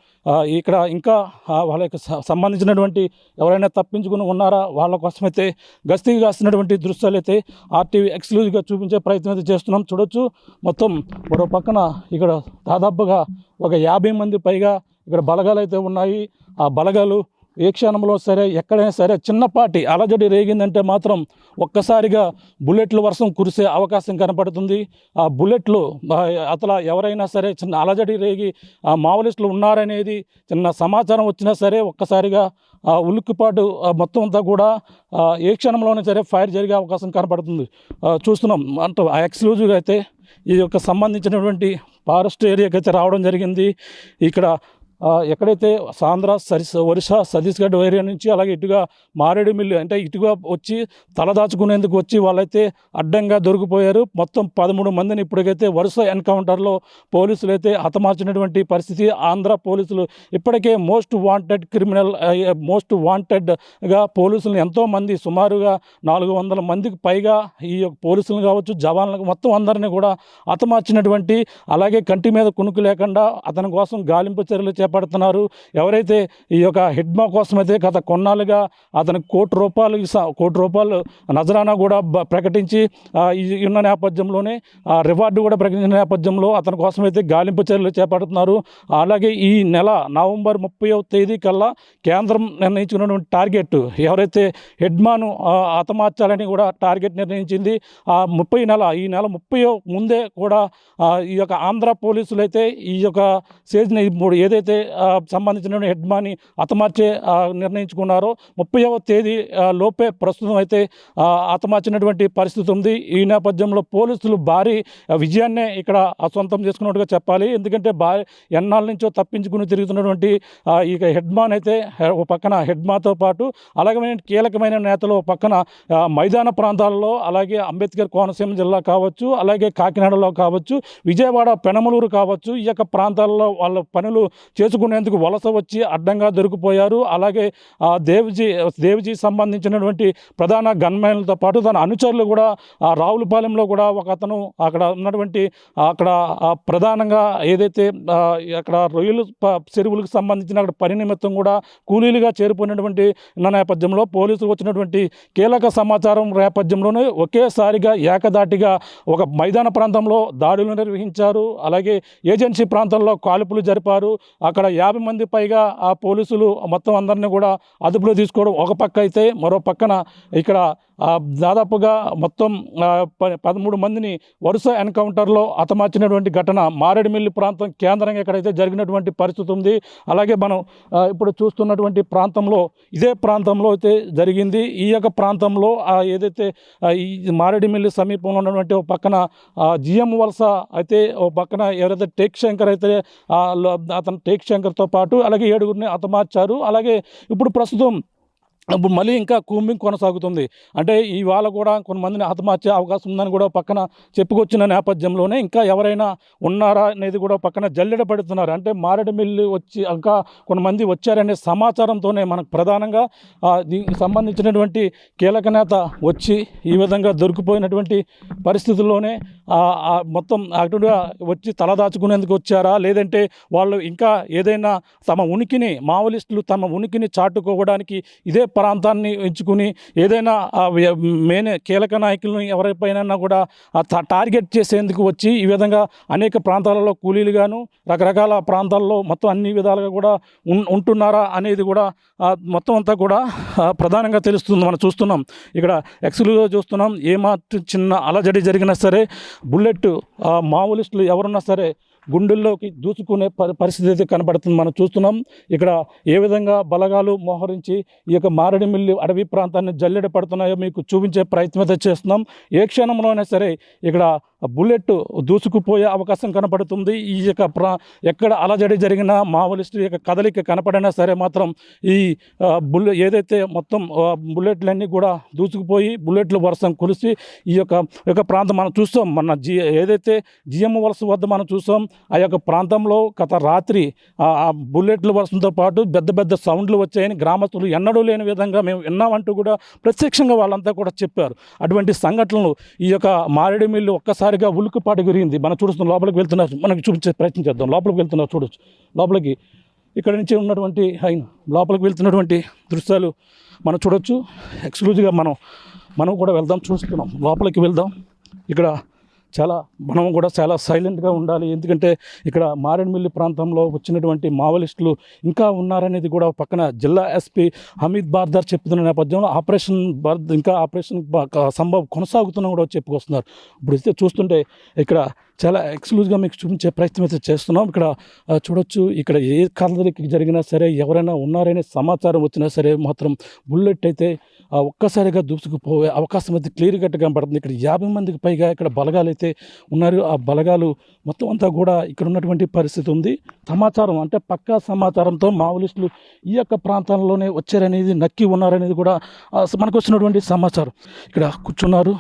ఇక్కడ ఇంకా వాళ్ళకి సంబంధించినటువంటి ఎవరైనా తప్పించుకుని ఉన్నారా వాళ్ళ కోసమైతే గస్తీ కాస్తున్నటువంటి దృశ్యాలు అయితే ఆర్టీవీ ఎక్స్క్లూజివ్గా చూపించే ప్రయత్నం అయితే చేస్తున్నాం. చూడొచ్చు. మొత్తం మరో పక్కన ఇక్కడ దాదాపుగా ఒక 50 మంది పైగా ఇక్కడ బలగాలు అయితే ఉన్నాయి. ఆ బలగాలు ఏ క్షణంలో సరే ఎక్కడైనా సరే చిన్నపాటి అలజడి రేగిందంటే మాత్రం ఒక్కసారిగా బుల్లెట్లు వర్షం కురిసే అవకాశం కనపడుతుంది. ఆ బుల్లెట్లు అసలు ఎవరైనా సరే చిన్న అలజడి రేగి ఆ మావోయిస్టులు ఉన్నారనేది చిన్న సమాచారం వచ్చినా సరే ఒక్కసారిగా ఉలిక్కిపాటు మొత్తం అంతా కూడా ఏ క్షణంలోనే సరే ఫైర్ జరిగే అవకాశం కనపడుతుంది. చూస్తున్నాం. అంటే ఎక్స్క్లూజివ్గా అయితే ఈ యొక్క సంబంధించినటువంటి ఫారెస్ట్ ఏరియాకి అయితే రావడం జరిగింది. ఇక్కడ ఎక్కడైతే సాంధ్ర ఒరిస్సా ఛత్తీస్గఢ్ ఏరియా నుంచి అలాగే ఇటుగా మారేడుమిల్లి అంటే ఇటుగా వచ్చి తలదాచుకునేందుకు వచ్చి వాళ్ళైతే అడ్డంగా దొరికిపోయారు. మొత్తం 13 మందిని ఇప్పటికైతే వరుస ఎన్కౌంటర్లో పోలీసులు అయితే హతమార్చినటువంటి పరిస్థితి. ఆంధ్ర పోలీసులు ఇప్పటికే మోస్ట్ వాంటెడ్గా పోలీసులను ఎంతోమంది సుమారుగా 400 మందికి పైగా ఈ పోలీసులు కావచ్చు జవాన్లకు మొత్తం అందరినీ కూడా హతమార్చినటువంటి, అలాగే కంటి మీద కునుకు లేకుండా అతని కోసం గాలింపు చర్యలు చేపడుతున్నారు. ఎవరైతే ఈ యొక్క హిడ్మా కోసమైతే గత కొన్నాళ్ళుగా అతనికి కోటి రూపాయలు నజరానా కూడా ప్రకటించి ఉన్న నేపథ్యంలోనే రివార్డు కూడా ప్రకటించిన నేపథ్యంలో అతని కోసమైతే గాలింపు చర్యలు చేపడుతున్నారు. అలాగే ఈ నెల నవంబర్ 30వ తేదీ కల్లా కేంద్రం నిర్ణయించుకున్నటువంటి టార్గెట్ ఎవరైతే హిడ్మాను హతమార్చాలని కూడా టార్గెట్ నిర్ణయించింది. ఈ నెల 30 ముందే కూడా ఈ యొక్క ఆంధ్ర పోలీసులు అయితే ఈ యొక్క స్టేజ్ని ఏదైతే సంబంధించిన హిడ్మాని హతమార్చే నిర్ణయించుకున్నారో 30వ తేదీ లోపే ప్రస్తుతం అయితే హతమార్చినటువంటి పరిస్థితి ఉంది. ఈ నేపథ్యంలో పోలీసులు భారీ విజయాన్నే ఇక్కడ సొంతం చేసుకున్నట్టుగా చెప్పాలి. ఎందుకంటే ఎన్నాళ్ళ నుంచో తప్పించుకుని తిరుగుతున్నటువంటి ఈ హిడ్మాన్ అయితే ఒక పక్కన హిడ్మాతో పాటు అలాగే కీలకమైన నేతలు పక్కన మైదాన ప్రాంతాల్లో అలాగే అంబేద్కర్ కోనసీమ జిల్లా కావచ్చు, అలాగే కాకినాడలో కావచ్చు, విజయవాడ పెనమలూరు కావచ్చు, ఈ యొక్క ప్రాంతాల్లో వాళ్ళ పనులు చేసుకునేందుకు వలస వచ్చి అడ్డంగా దొరికిపోయారు. అలాగే దేవ్జీ సంబంధించినటువంటి ప్రధాన గన్మెన్లతో పాటు తన అనుచరులు కూడా రావులపాలెంలో కూడా ఒక అతను అక్కడ ఉన్నటువంటి ప్రధానంగా ఏదైతే అక్కడ రొయ్యలు చెరువులకు సంబంధించిన అక్కడ పని నిమిత్తం కూడా కూలీలుగా చేరిపోయినటువంటి నేపథ్యంలో పోలీసులు వచ్చినటువంటి కీలక సమాచారం నేపథ్యంలోనే ఒకేసారిగా ఏకదాటిగా ఒక మైదాన ప్రాంతంలో దాడులు నిర్వహించారు. అలాగే ఏజెన్సీ ప్రాంతంలో కాల్పులు జరిపారు. అక్కడ 50 మంది పైగా ఆ పోలీసులు మొత్తం అందరినీ కూడా అదుపులో తీసుకోవడం ఒక పక్క అయితే, మరో పక్కన ఇక్కడ దాదాపుగా మొత్తం 13 మందిని వరుస ఎన్కౌంటర్లో హతమార్చినటువంటి ఘటన మారేడుమిల్లి ప్రాంతం కేంద్రంగా ఎక్కడైతే జరిగినటువంటి పరిస్థితి ఉంది. అలాగే మనం ఇప్పుడు చూస్తున్నటువంటి ప్రాంతంలో ఇదే ప్రాంతంలో అయితే జరిగింది. ఈ యొక్క ప్రాంతంలో ఏదైతే ఈ మారేడుమిల్లి సమీపంలో ఉన్నటువంటి ఒక పక్కన జిఎం వలస అయితే, ఒక పక్కన ఎవరైతే టేక్ శంకర్ అయితే అతను టేక్ శంకర్తో పాటు అలాగే 7గురిని హతమార్చారు. అలాగే ఇప్పుడు ప్రస్తుతం మళ్ళీ ఇంకా కూంబింగ్ కొనసాగుతుంది. అంటే ఇవాళ కూడా కొంతమందిని హతమార్చే అవకాశం ఉందని కూడా పక్కన చెప్పుకొచ్చిన నేపథ్యంలోనే ఇంకా ఎవరైనా ఉన్నారా అనేది కూడా పక్కన జల్లెడ పెడుతున్నారు. అంటే మారేడుమిల్లి వచ్చి ఇంకా కొంతమంది వచ్చారనే సమాచారంతోనే మనకు ప్రధానంగా దీనికి సంబంధించినటువంటి కీలక నేత వచ్చి ఈ విధంగా దొరికిపోయినటువంటి పరిస్థితుల్లోనే మొత్తం అటుగా వచ్చి తలదాచుకునేందుకు వచ్చారా, లేదంటే వాళ్ళు ఇంకా ఏదైనా మావోలిస్టులు తమ ఉనికిని చాటుకోవడానికి ఇదే ప్రాంతాన్ని ఎంచుకుని ఏదైనా కీలక నాయకులను ఎవరిపైనా కూడా టార్గెట్ చేసేందుకు వచ్చి ఈ విధంగా అనేక ప్రాంతాలలో కూలీలుగాను రకరకాల ప్రాంతాల్లో మొత్తం అన్ని విధాలుగా కూడా ఉంటున్నారా అనేది కూడా మొత్తం అంతా కూడా ప్రధానంగా తెలుస్తుంది. మనం చూస్తున్నాం ఇక్కడ ఎక్స్క్లూజివ్గా చూస్తున్నాం. ఏమాత్రం చిన్న అలజడి జరిగినా సరే బుల్లెట్ మావోలిస్టులు ఎవరున్నా సరే గుండెల్లోకి దూచుకునే పరిస్థితి అయితే కనబడుతుంది. మనం చూస్తున్నాం ఇక్కడ ఏ విధంగా బలగాలు మోహరించి ఈ యొక్క మారేడుమిల్లి అడవి ప్రాంతాన్ని జల్లెడ పడుతున్నాయో మీకు చూపించే ప్రయత్నం అయితే చేస్తున్నాం. ఏ క్షణంలోనే సరే ఇక్కడ బుల్లెట్ దూసుకుపోయే అవకాశం కనపడుతుంది. ఈ యొక్క ఎక్కడ అలజడి జరిగినా మావోలిస్టు యొక్క కదలిక కనపడినా సరే మాత్రం ఈ ఏదైతే మొత్తం బుల్లెట్లన్నీ కూడా దూసుకుపోయి బుల్లెట్లు వర్షం కురిసి ఈ యొక్క ప్రాంతం మనం చూస్తాం. ఏదైతే జిఎం వలస వద్ద మనం చూస్తాం ఆ యొక్క ప్రాంతంలో గత రాత్రి ఆ బుల్లెట్ల వర్షంతో పాటు పెద్ద సౌండ్లు వచ్చాయని గ్రామస్తులు ఎన్నడూ లేని విధంగా మేము విన్నామంటూ కూడా ప్రత్యక్షంగా వాళ్ళంతా కూడా చెప్పారు. అటువంటి సంఘటనలు ఈ యొక్క మారేడుమిల్లి ఒక్కసారిగా ఉలుకుపాటు గురింది. మనం చూస్తున్నాం. లోపలికి వెళ్తున్నారు, మనకి చూపించే ప్రయత్నం చేద్దాం. లోపలికి వెళ్తున్నారు, చూడొచ్చు. లోపలికి ఇక్కడ నుంచి ఉన్నటువంటి లోపలికి వెళ్తున్నటువంటి దృశ్యాలు మనం చూడొచ్చు. ఎక్స్క్లూజివ్గా మనం కూడా వెళ్దాం, చూస్తున్నాం. లోపలికి వెళ్దాం. ఇక్కడ మనం కూడా చాలా సైలెంట్గా ఉండాలి. ఎందుకంటే ఇక్కడ మారేడుమిల్లి ప్రాంతంలో వచ్చినటువంటి మావోలిస్టులు ఇంకా ఉన్నారనేది కూడా పక్కన జిల్లా ఎస్పీ హమీద్ బార్దర్ చెప్తున్న నేపథ్యంలో ఆపరేషన్ సంభవం కొనసాగుతున్నా కూడా చెప్పుకొస్తున్నారు. ఇప్పుడు చూస్తుంటే ఇక్కడ చాలా ఎక్స్క్లూజివ్గా మీకు చూపించే ప్రయత్నం అయితే చేస్తున్నాం. ఇక్కడ చూడొచ్చు. ఇక్కడ ఏ కదలిక జరిగినా సరే ఎవరైనా ఉన్నారనే సమాచారం వచ్చినా సరే మాత్రం బుల్లెట్ అయితే ఒక్కసారిగా దూసుకుపోయే అవకాశం అయితే క్లియర్ కట్గా కనబడుతుంది. ఇక్కడ 50 మందికి పైగా ఇక్కడ బలగాలు అయితే ఉన్నారు. ఆ బలగాలు మొత్తం అంతా కూడా ఇక్కడ ఉన్నటువంటి పరిస్థితి ఉంది. సమాచారం అంటే పక్కా సమాచారంతో మావోలిస్టులు ఈ యొక్క ప్రాంతాల్లోనే వచ్చారనేది నక్కి ఉన్నారనేది కూడా మనకు వచ్చినటువంటి సమాచారం. ఇక్కడ కూర్చున్నారు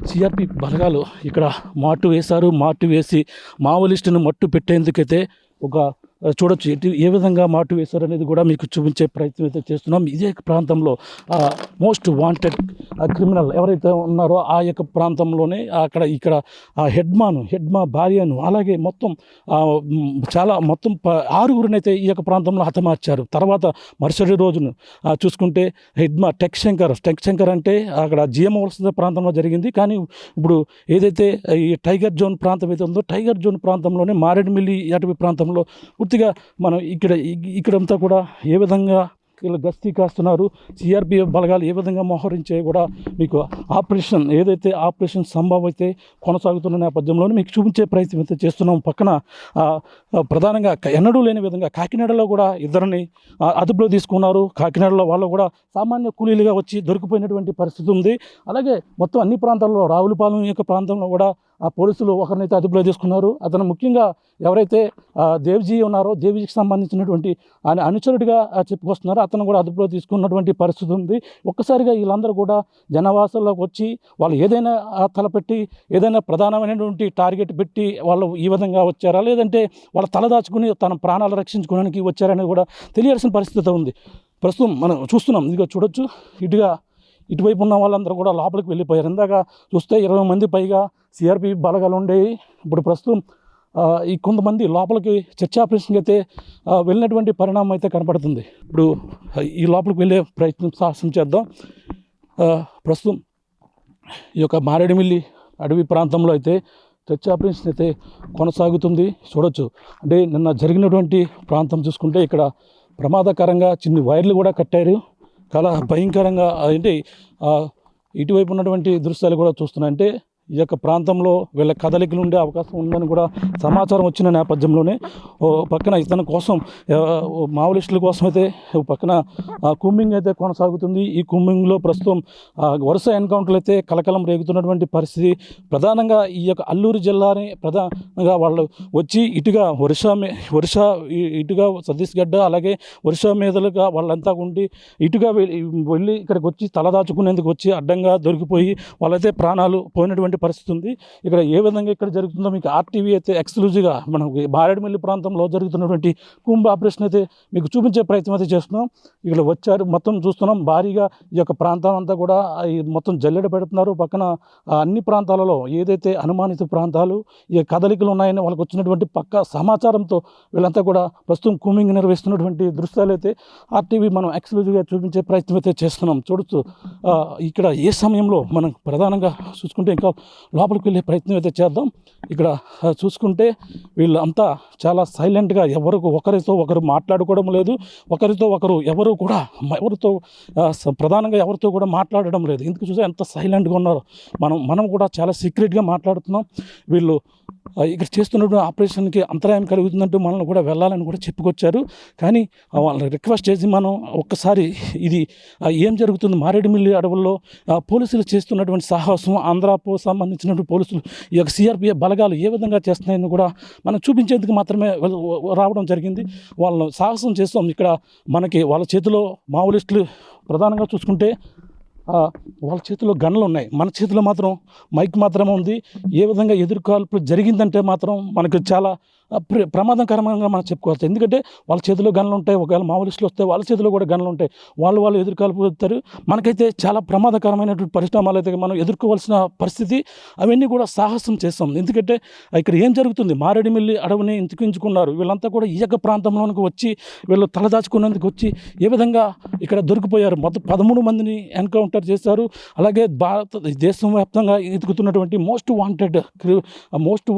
సిఆర్పి బలగాలు. ఇక్కడ మాటు వేశారు. మాటు వేసి మావోలిస్టును మట్టు పెట్టేందుకైతే ఒక చూడొచ్చు ఏ విధంగా మాటు వేశారు అనేది కూడా మీకు చూపించే ప్రయత్నం అయితే చేస్తున్నాం. ఇదే ప్రాంతంలో మోస్ట్ వాంటెడ్ క్రిమినల్ ఎవరైతే ఉన్నారో ఆ యొక్క ప్రాంతంలోనే ఇక్కడ హెడ్మా భార్యను అలాగే మొత్తం మొత్తం 6గురినైతే ఈ యొక్క ప్రాంతంలో హతమార్చారు. తర్వాత మరుసటి రోజును చూసుకుంటే హెడ్మా టెక్ శంకర్ అంటే అక్కడ జిఎం వలస ప్రాంతంలో జరిగింది. కానీ ఇప్పుడు ఏదైతే ఈ టైగర్ జోన్ ప్రాంతం అయితే ఉందో టైగర్ జోన్ ప్రాంతంలోనే మారేడుమిల్లి అటవీ ప్రాంతంలో పూర్తిగా మనం ఇక్కడంతా కూడా ఏ విధంగా వీళ్ళు గస్తీ కాస్తున్నారు, సిఆర్పిఎఫ్ బలగాలు ఏ విధంగా మోహరించే కూడా మీకు ఆపరేషన్ సంభవ్ అయితే కొనసాగుతున్న నేపథ్యంలోనే మీకు చూపించే ప్రయత్నం అయితే చేస్తున్నాం. పక్కన ప్రధానంగా ఎన్నడూ లేని విధంగా కాకినాడలో కూడా ఇద్దరిని అదుపులో తీసుకున్నారు. కాకినాడలో వాళ్ళు కూడా సామాన్య కూలీలుగా వచ్చి దొరికిపోయినటువంటి పరిస్థితి ఉంది. అలాగే మొత్తం అన్ని ప్రాంతాల్లో రావులపాలెం యొక్క ప్రాంతంలో కూడా పోలీసులు ఒకరినైతే అదుపులో తీసుకున్నారు. అతను ముఖ్యంగా ఎవరైతే దేవ్జీ ఉన్నారో దేవ్జీకి సంబంధించినటువంటి ఆయన అనుచరుడిగా చెప్పుకొస్తున్నారో అతను కూడా అదుపులో తీసుకున్నటువంటి పరిస్థితి ఉంది. ఒక్కసారిగా వీళ్ళందరూ కూడా జనవాసాల్లోకి వచ్చి వాళ్ళు ఏదైనా తలపెట్టి ఏదైనా ప్రధానమైనటువంటి టార్గెట్ పెట్టి వాళ్ళు ఈ విధంగా వచ్చారా లేదంటే వాళ్ళ తలదాచుకుని తన ప్రాణాలు రక్షించుకోవడానికి వచ్చారనేది కూడా తెలియాల్సిన పరిస్థితి ఉంది. ప్రస్తుతం మనం చూస్తున్నాం, ఇదిగో చూడొచ్చు ఇటువైపు ఉన్న వాళ్ళందరూ కూడా లోపలికి వెళ్ళిపోయారు. ఇందాక చూస్తే 20 మంది పైగా సిఆర్పి బలగాలు ఉండేవి. ఇప్పుడు ప్రస్తుతం ఈ కొంతమంది లోపలికి చర్చ్ ఆపరేషన్కి అయితే వెళ్ళినటువంటి పరిణామం అయితే కనపడుతుంది. ఇప్పుడు ఈ లోపలికి వెళ్ళే సాహసం చేద్దాం. ప్రస్తుతం ఈ యొక్క మారేడుమిల్లి అడవి ప్రాంతంలో అయితే చర్చ్ ఆపరేషన్ అయితే కొనసాగుతుంది. చూడొచ్చు అంటే నిన్న జరిగినటువంటి ప్రాంతం చూసుకుంటే ఇక్కడ ప్రమాదకరంగా చిన్ని వైర్లు కూడా కట్టారు. చాలా భయంకరంగా అంటే ఇటువైపు ఉన్నటువంటి దృశ్యాలు కూడా చూస్తున్నాయి. అంటే ఈ యొక్క ప్రాంతంలో వీళ్ళ కదలికలు ఉండే అవకాశం ఉందని కూడా సమాచారం వచ్చిన నేపథ్యంలోనే పక్కన ఇతని కోసం మావోలిస్టుల కోసం అయితే పక్కన కూంబింగ్ అయితే కొనసాగుతుంది. ఈ కూంబింగ్లో ప్రస్తుతం వరుస ఎన్కౌంటర్లు అయితే కలకలం రేగుతున్నటువంటి పరిస్థితి. ప్రధానంగా ఈ యొక్క అల్లూరు జిల్లాని ప్రధానంగా వాళ్ళు వచ్చి ఇటుగా ఇటుగా ఛత్తీస్గఢ్ అలాగే ఒరిస్సా మీదలుగా వాళ్ళంతా ఉండి ఇటుగా వెళ్ళి ఇక్కడికి వచ్చి తలదాచుకునేందుకు వచ్చి అడ్డంగా దొరికిపోయి వాళ్ళైతే ప్రాణాలు పోయినటువంటి పరిస్థితి ఉంది. ఇక్కడ ఏ విధంగా ఇక్కడ జరుగుతుందో మీకు ఆర్టీవీ అయితే ఎక్స్క్లూజివ్గా మనం మారేడుమిల్లి ప్రాంతంలో జరుగుతున్నటువంటి కుంభ ఆపరేషన్ అయితే మీకు చూపించే ప్రయత్నం అయితే చేస్తున్నాం. ఇక్కడ వచ్చారు, మొత్తం చూస్తున్నాం భారీగా ఈ యొక్క ప్రాంతం అంతా కూడా మొత్తం జల్లెడ పెడుతున్నారు. పక్కన అన్ని ప్రాంతాలలో ఏదైతే అనుమానిత ప్రాంతాలు ఈ కదలికలు ఉన్నాయని వాళ్ళకి వచ్చినటువంటి పక్క సమాచారంతో వీళ్ళంతా కూడా ప్రస్తుతం కూంబింగ్ నిర్వహిస్తున్నటువంటి దృశ్యాలు అయితే ఆర్టీవీ మనం ఎక్స్క్లూజివ్గా చూపించే ప్రయత్నం అయితే చేస్తున్నాం. చూడొచ్చు ఇక్కడ ఏ సమయంలో మనం ప్రధానంగా చూసుకుంటే ఇంకా లోపలికి వెళ్ళే ప్రయత్నం అయితే చేద్దాం. ఇక్కడ చూసుకుంటే వీళ్ళు అంతా చాలా సైలెంట్గా ఒకరితో ఒకరు మాట్లాడుకోవడం లేదు, ఒకరితో ప్రధానంగా ఎవరితో కూడా మాట్లాడడం లేదు. ఎందుకు చూసే ఎంత సైలెంట్గా ఉన్నారో మనం కూడా చాలా సీక్రెట్గా మాట్లాడుతున్నాం. వీళ్ళు ఇక్కడ చేస్తున్నటువంటి ఆపరేషన్కి అంతరాయం కలుగుతుందంటూ మనల్ని కూడా వెళ్ళాలని కూడా చెప్పుకొచ్చారు. కానీ వాళ్ళని రిక్వెస్ట్ చేసి మనం ఒక్కసారి ఇది ఏం జరుగుతుంది మారేడుమిల్లి అడవుల్లో పోలీసులు చేస్తున్నటువంటి సాహసం ఆంధ్రాపో సంబంధించినటువంటి పోలీసులు ఈ యొక్క సిఆర్పిఎఫ్ బలగాలు ఏ విధంగా చేస్తున్నాయని కూడా మనం చూపించేందుకు మాత్రమే రావడం జరిగింది. వాళ్ళని సాహసం చేస్తాం. ఇక్కడ మనకి వాళ్ళ చేతిలో మావోలిస్టులు ప్రధానంగా చూసుకుంటే వాళ్ళ చేతిలో గన్నులు ఉన్నాయి, మన చేతిలో మాత్రం మైక్ మాత్రమే ఉంది. ఏ విధంగా ఎదుర్కాల్పు జరిగిందంటే మాత్రం మనకు చాలా ప్రమాదకరంగా మనం చెప్పుకోవచ్చు. ఎందుకంటే వాళ్ళ చేతిలో గన్నులు ఉంటాయి, ఒకవేళ మావోలిస్టులు వస్తే వాళ్ళ చేతిలో కూడా గన్నులు ఉంటాయి, వాళ్ళు ఎదుర్కాల్పు చెప్తారు. మనకైతే చాలా ప్రమాదకరమైనటువంటి పరిణామాలు అయితే మనం ఎదుర్కోవాల్సిన పరిస్థితి. అవన్నీ కూడా సాహసం చేస్తాం. ఎందుకంటే ఇక్కడ ఏం జరుగుతుంది, మారేడుమిల్లి అడవిని ఎంచుకున్నారు వీళ్ళంతా కూడా ఈ యొక్క ప్రాంతంలోనికి వచ్చి వీళ్ళు తలదాచుకునేందుకు వచ్చి ఏ విధంగా ఇక్కడ దొరికిపోయారు. మొత్తం 13 మందిని ఎన్కౌంటర్ చేశారు. అలాగే దేశం వ్యాప్తంగా వెతుకుతున్నటువంటి మోస్ట్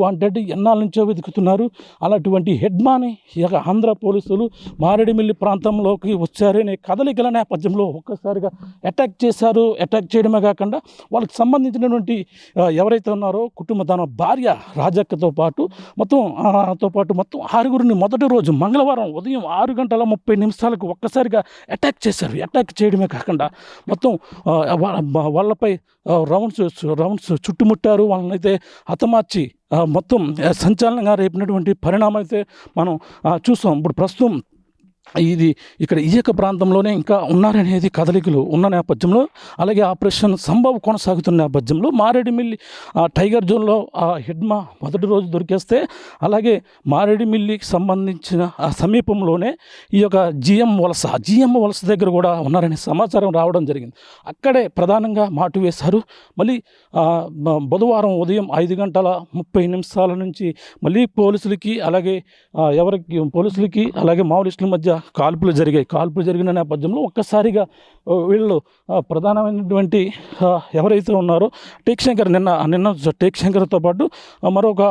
వాంటెడ్ ఎన్నాళ్ళ నుంచో వెతుకుతున్నారు. అలాంటి హెడ్మాని ఆంధ్ర పోలీసులు మారేడుమిల్లి ప్రాంతంలోకి వచ్చారనే కదలికల నేపథ్యంలో ఒక్కసారిగా అటాక్ చేశారు. అటాక్ చేయడమే కాకుండా వాళ్ళకి సంబంధించినటువంటి ఎవరైతే ఉన్నారో తన భార్య రాజక్కతో పాటు మొత్తం 6గురిని మొదటి రోజు మంగళవారం ఉదయం 6:30 ఒక్కసారిగా అటాక్ చేశారు. అటాక్ చేయడమే కాకుండా మొత్తం వాళ్ళపై రౌండ్స్ చుట్టుముట్టారు. వాళ్ళనైతే హతమార్చి మొత్తం సంచలనంగా రేపినటువంటి పరిణామం అయితే మనం చూస్తాం. ఇప్పుడు ప్రస్తుతం ఇది ఇక్కడ ఈ యొక్క ప్రాంతంలోనే ఇంకా ఉన్నారనేది కదలికలు ఉన్న నేపథ్యంలో, అలాగే ఆపరేషన్ సంభవ్ కొనసాగుతున్న నేపథ్యంలో మారేడుమిల్లి టైగర్ జోన్లో హిడ్మా మొదటి రోజు దొరికేస్తే, అలాగే మారేడుమిల్లికి సంబంధించిన ఆ సమీపంలోనే ఈ యొక్క జిఎం వలస దగ్గర కూడా ఉన్నారనే సమాచారం రావడం జరిగింది. అక్కడే ప్రధానంగా మాటు వేశారు. మళ్ళీ బుధవారం ఉదయం 5:30 నుంచి మళ్ళీ పోలీసులకి అలాగే మావోయిస్టుల మధ్య కాల్పులు జరిగిన నేపథ్యంలో ఒక్కసారిగా వీళ్ళు ప్రధానమైనటువంటి ఎవరైతే ఉన్నారో టేక్ శంకర్ నిన్న టేక్ శంకర్తో పాటు మరొక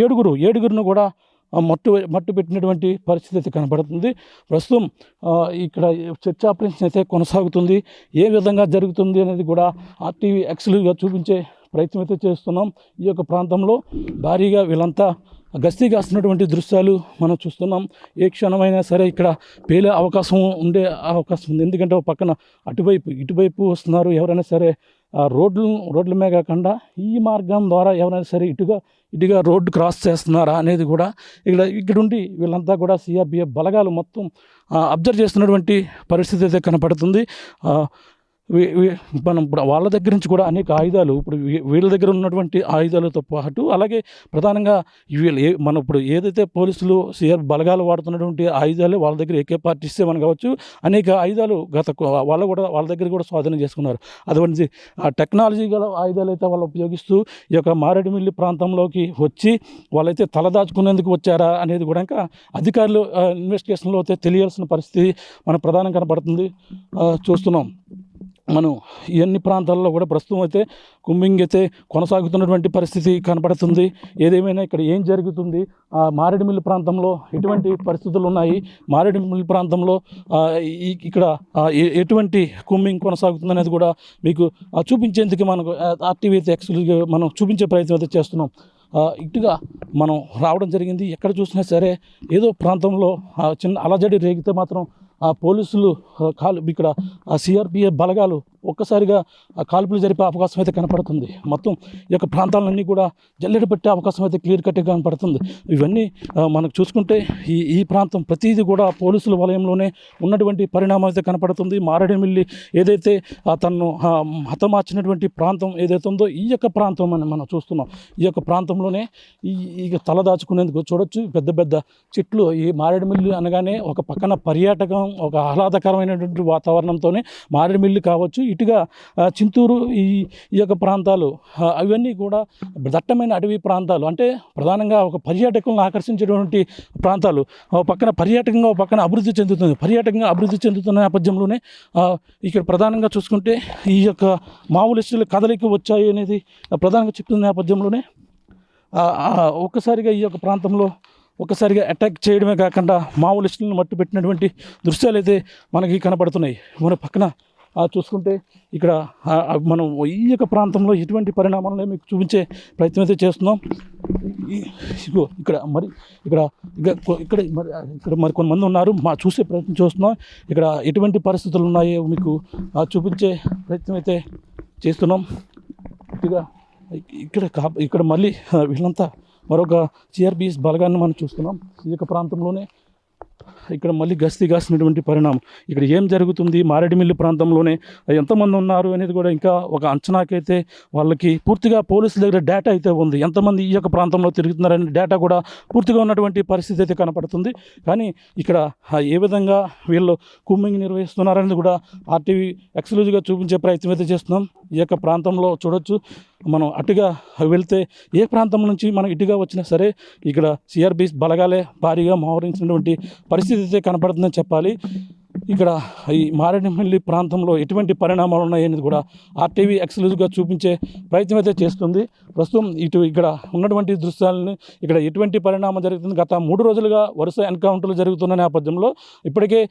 ఏడుగురును కూడా మట్టు పెట్టినటువంటి పరిస్థితి అయితే కనబడుతుంది. ప్రస్తుతం ఇక్కడ చర్చ ఆపరేషన్ అయితే కొనసాగుతుంది. ఏ విధంగా జరుగుతుంది అనేది కూడా ఆర్టీవీ ఎక్స్క్లూజివ్గా చూపించే ప్రయత్నం అయితే చేస్తున్నాం. ఈ యొక్క ప్రాంతంలో భారీగా వీళ్ళంతా గస్తీ కాస్తున్నటువంటి దృశ్యాలు మనం చూస్తున్నాం. ఏ క్షణమైనా సరే ఇక్కడ పేలే అవకాశం ఉంది. ఎందుకంటే ఒక పక్కన ఇటువైపు వస్తున్నారు. ఎవరైనా సరే రోడ్ల కాకుండా ఈ మార్గం ద్వారా ఎవరైనా సరే ఇటుగా రోడ్డు క్రాస్ చేస్తున్నారా అనేది కూడా ఇక్కడ ఉండి వీళ్ళంతా కూడా సిఆర్పిఎఫ్ బలగాలు మొత్తం అబ్జర్వ్ చేస్తున్నటువంటి పరిస్థితి అయితే కనపడుతుంది. మనం వాళ్ళ దగ్గర నుంచి కూడా అనేక ఆయుధాలు, ఇప్పుడు వీళ్ళ దగ్గర ఉన్నటువంటి ఆయుధాలతో పాటు అలాగే ప్రధానంగా మనం ఇప్పుడు ఏదైతే పోలీసులు సిఆర్ బలగాలు వాడుతున్నటువంటి ఆయుధాలు వాళ్ళ దగ్గర AK-47 కావచ్చు, అనేక ఆయుధాలు వాళ్ళ దగ్గర కూడా స్వాధీనం చేసుకున్నారు. అటువంటి టెక్నాలజీ గల ఆయుధాలు అయితే వాళ్ళు ఉపయోగిస్తూ ఈ యొక్క మారేడుమిల్లి ప్రాంతంలోకి వచ్చి వాళ్ళైతే తలదాచుకునేందుకు వచ్చారా అనేది కూడా ఇంకా అధికారులు ఇన్వెస్టిగేషన్లో అయితే తెలియాల్సిన పరిస్థితి మనకు ప్రధానం కనపడుతుంది. చూస్తున్నాం మనం ఇవన్నీ ప్రాంతాల్లో కూడా ప్రస్తుతం అయితే కుంబింగ్ అయితే కొనసాగుతున్నటువంటి పరిస్థితి కనపడుతుంది. ఏదేమైనా ఇక్కడ ఏం జరుగుతుంది, మారేడుమిల్లి ప్రాంతంలో ఎటువంటి పరిస్థితులు ఉన్నాయి, మారేడుమిల్లి ప్రాంతంలో ఇక్కడ ఎటువంటి కుంబింగ్ కొనసాగుతుంది అనేది కూడా మీకు చూపించేందుకు మనకు ఆర్టీవీ అయితే ఎక్స్క్లూజివ్గా మనం చూపించే ప్రయత్నం అయితే చేస్తున్నాం. ఇటుగా మనం రావడం జరిగింది. ఎక్కడ చూసినా సరే ఏదో ప్రాంతంలో చిన్న అలజడి రేగితే మాత్రం పోలీసులు ఇక్కడ సిఆర్పిఎఫ్ బలగాలు ఒక్కసారిగా కాల్పులు జరిపే అవకాశం అయితే కనపడుతుంది. మొత్తం ఈ యొక్క ప్రాంతాలన్నీ కూడా జల్లెడ పెట్టే అవకాశం అయితే క్లియర్ కట్గా కనపడుతుంది. ఇవన్నీ మనకు చూసుకుంటే ఈ ప్రాంతం ప్రతిదీ కూడా పోలీసుల వలయంలోనే ఉన్నటువంటి పరిణామం అయితే కనపడుతుంది. మారేడుమిల్లి ఏదైతే తనను హతమార్చినటువంటి ప్రాంతం ఏదైతే ఉందో ఈ యొక్క ప్రాంతం అని మనం చూస్తున్నాం. ఈ యొక్క ప్రాంతంలోనే ఈ తలదాచుకునేందుకు చూడొచ్చు పెద్ద పెద్ద చెట్లు. ఈ మారేడుమిల్లి అనగానే ఒక పక్కన పర్యాటకం, ఒక ఆహ్లాదకరమైనటువంటి వాతావరణంతోనే మారేడుమిల్లి కావచ్చు, ఇటుగా చింతూరు ఈ యొక్క ప్రాంతాలు అవన్నీ కూడా దట్టమైన అటవీ ప్రాంతాలు. అంటే ప్రధానంగా ఒక పర్యాటకులను ఆకర్షించేటువంటి ప్రాంతాలు. ఒక పక్కన పర్యాటకంగా ఒక పక్కన అభివృద్ధి చెందుతున్న నేపథ్యంలోనే ఇక్కడ ప్రధానంగా చూసుకుంటే ఈ యొక్క మావోయిస్టుల కదలిక వచ్చాయి అనేది ప్రధానంగా చెప్తున్న నేపథ్యంలోనే ఒక్కసారిగా ఈ యొక్క ప్రాంతంలో అటాక్ చేయడమే కాకుండా మావోయిస్టులను మట్టు పెట్టినటువంటి దృశ్యాలు అయితే మనకి కనపడుతున్నాయి. మన పక్కన చూసుకుంటే ఇక్కడ మనం ఈ యొక్క ప్రాంతంలో ఎటువంటి పరిణామాలను మీకు చూపించే ప్రయత్నం అయితే చేస్తున్నాం. ఇక్కడ మరి కొంతమంది ఉన్నారు, చూసే ప్రయత్నం చేస్తున్నాం. ఇక్కడ ఎటువంటి పరిస్థితులు ఉన్నాయో మీకు చూపించే ప్రయత్నం అయితే చేస్తున్నాం. ఇక్కడ మళ్ళీ వీళ్ళంతా మరొక సిఆర్పిఎఫ్ బలగాన్ని మనం చూస్తున్నాం. ఈ యొక్క ప్రాంతంలోనే ఇక్కడ మళ్ళీ గస్తీ కాసినటువంటి పరిణామం. ఇక్కడ ఏం జరుగుతుంది, మారేడుమిల్లి ప్రాంతంలోనే ఎంతమంది ఉన్నారు అనేది కూడా ఇంకా ఒక అంచనాకైతే వాళ్ళకి పూర్తిగా పోలీసుల దగ్గర డేటా అయితే ఉంది. ఎంతమంది ఈ యొక్క ప్రాంతంలో తిరుగుతున్నారనే డేటా కూడా పూర్తిగా ఉన్నటువంటి పరిస్థితి అయితే కనపడుతుంది. కానీ ఇక్కడ ఏ విధంగా వీళ్ళు కూంబింగ్ నిర్వహిస్తున్నారనేది కూడా ఆర్టీవీ ఎక్స్క్లూజివ్గా చూపించే ప్రయత్నం అయితే చేస్తున్నాం. ఈ యొక్క ప్రాంతంలో చూడొచ్చు, మనం అటుగా వెళ్తే ఏ ప్రాంతం నుంచి మనం ఇటుగా వచ్చినా సరే ఇక్కడ సిఆర్పిఎఫ్ బలగాలే భారీగా మోహరించినటువంటి పరిస్థితి అయితే కనపడుతుందని చెప్పాలి. ఇక్కడ ఈ మారేడుమిల్లి ప్రాంతంలో ఎటువంటి పరిణామాలు ఉన్నాయనేది కూడా ఆర్టీవీ ఎక్స్క్లూజివ్గా చూపించే ప్రయత్నం అయితే చేస్తుంది. ప్రస్తుతం ఇక్కడ ఉన్నటువంటి దృశ్యాలను ఇక్కడ ఎటువంటి పరిణామం జరుగుతుంది, గత 3 రోజులుగా వరుస ఎన్కౌంటర్లు జరుగుతున్న నేపథ్యంలో ఇప్పటికే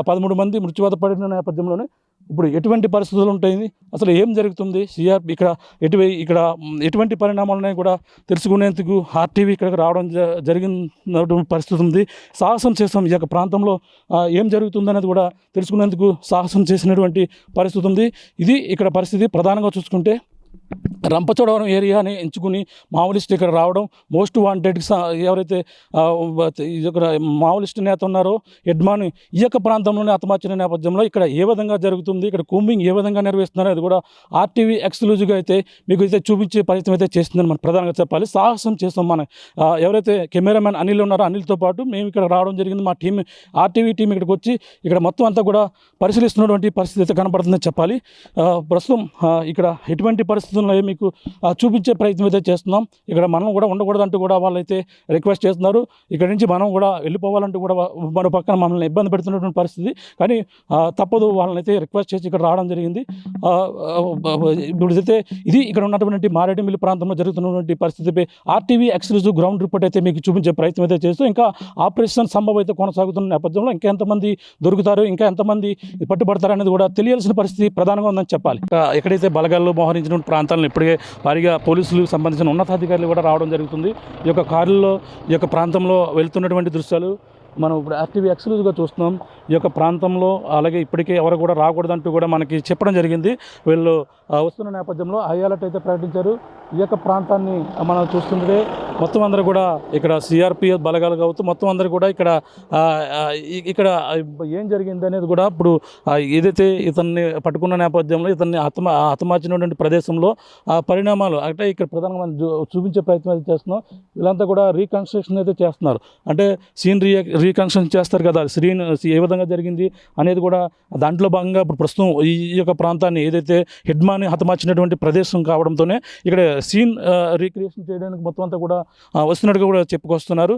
13 మంది మృత్యువాత పడిన నేపథ్యంలోనే ఇప్పుడు ఎటువంటి పరిస్థితులు ఉంటాయి, అసలు ఏం జరుగుతుంది, ఇక్కడ ఎటువంటి పరిణామాలు ఉన్నాయి కూడా తెలుసుకునేందుకు ఆర్టీవీ ఇక్కడికి రావడం జరిగినటువంటి పరిస్థితి ఉంది. సాహసం చేసాం, ఈ యొక్క ప్రాంతంలో ఏం జరుగుతుంది అనేది కూడా తెలుసుకునేందుకు సాహసం చేసినటువంటి పరిస్థితి ఉంది. ఇది ఇక్కడ పరిస్థితి. ప్రధానంగా చూసుకుంటే రంపచోడవరం ఏరియాని ఎంచుకుని మావోలిస్ట్ ఇక్కడ రావడం, మోస్ట్ వాంటెడ్ ఎవరైతే ఇక్కడ మావోలిస్ట్ నేత ఉన్నారో యడ్మాని ఈ యొక్క ప్రాంతంలోనే హతమార్చిన నేపథ్యంలో ఇక్కడ ఏ విధంగా జరుగుతుంది, ఇక్కడ కూంబింగ్ ఏ విధంగా నిర్వహిస్తున్నారు అది కూడా ఆర్టీవీ ఎక్స్క్లూజివ్గా అయితే మీకు అయితే చూపించే ప్రయత్నం అయితే చేస్తుందని మనం ప్రధానంగా చెప్పాలి. సాహసం చేస్తాం మన ఎవరైతే కెమెరామెన్ అనిల్ ఉన్నారో అనిల్తో పాటు మేము ఇక్కడ రావడం జరిగింది. మా టీం ఆర్టీవీ టీం ఇక్కడికి వచ్చి ఇక్కడ మొత్తం అంతా కూడా పరిశీలిస్తున్నటువంటి పరిస్థితి అయితే కనపడుతుందని చెప్పాలి. ప్రస్తుతం ఇక్కడ ఎటువంటి పరిస్థితుల్లో మీకు చూపించే ప్రయత్నం అయితే చేస్తున్నాం. ఇక్కడ మనం కూడా ఉండకూడదంటూ కూడా వాళ్ళైతే రిక్వెస్ట్ చేస్తున్నారు. ఇక్కడ నుంచి మనం కూడా వెళ్ళిపోవాలంటూ కూడా మరో పక్కన మమ్మల్ని ఇబ్బంది పెడుతున్నటువంటి పరిస్థితి. కానీ తప్పదు, వాళ్ళని అయితే రిక్వెస్ట్ చేసి ఇక్కడ రావడం జరిగింది. ఇప్పుడు అయితే ఇది ఇక్కడ ఉన్నటువంటి మారేడుమిల్లి ప్రాంతంలో జరుగుతున్నటువంటి పరిస్థితిపై ఆర్టీవీ ఎక్స్క్లూజివ్ గ్రౌండ్ రిపోర్ట్ అయితే మీకు చూపించే ప్రయత్నం అయితే చేస్తూ ఇంకా ఆపరేషన్ సంభవం అయితే కొనసాగుతున్న నేపథ్యంలో ఇంకా ఎంతమంది దొరుకుతారు, ఇంకా ఎంతమంది పట్టుబడతారు అనేది కూడా తెలియాల్సిన పరిస్థితి ప్రధానంగా ఉందని చెప్పాలి. ఎక్కడైతే బలగాల్లో మోహరించిన ప్రాంతాలను ఇప్పటికే భారీగా పోలీసులకు సంబంధించిన ఉన్నతాధికారులు కూడా రావడం జరుగుతుంది. ఈ యొక్క కారుల్లో ఈ యొక్క ప్రాంతంలో వెళ్తున్నటువంటి దృశ్యాలు మనం ఇప్పుడు ఆర్టీవీ ఎక్స్క్లూజివ్గా చూస్తున్నాం. ఈ యొక్క ప్రాంతంలో అలాగే ఇప్పటికే ఎవరు కూడా రాకూడదంటూ కూడా మనకి చెప్పడం జరిగింది. వీళ్ళు వస్తున్న నేపథ్యంలో హై అలర్ట్ అయితే ప్రకటించారు. ఈ యొక్క ప్రాంతాన్ని మనం చూస్తుంటే మొత్తం అందరూ కూడా ఇక్కడ సిఆర్పిఎఫ్ బలగాలు కావచ్చు, మొత్తం అందరూ కూడా ఇక్కడ ఏం జరిగింది అనేది కూడా ఇప్పుడు ఏదైతే ఇతన్ని పట్టుకున్న నేపథ్యంలో ఇతన్ని హతమార్చినటువంటి ప్రదేశంలో పరిణామాలు అంటే ఇక్కడ ప్రధానంగా మనం చూపించే ప్రయత్నం అయితే చేస్తున్నాం. వీళ్ళంతా కూడా రీకన్స్ట్రక్షన్ అయితే చేస్తున్నారు. అంటే సీన్ రీకన్స్ట్రక్షన్ చేస్తారు కదా, స్క్రీన్ ఏ విధంగా జరిగింది అనేది కూడా దాంట్లో భాగంగా ఇప్పుడు ప్రస్తుతం ఈ యొక్క ప్రాంతాన్ని ఏదైతే హెడ్మాని హతమార్చినటువంటి ప్రదేశం కావడంతోనే ఇక్కడ సీన్ రీక్రియేషన్ చేయడానికి మొత్తం అంతా కూడా వస్తున్నట్టుగా కూడా చెప్పుకొస్తున్నారు.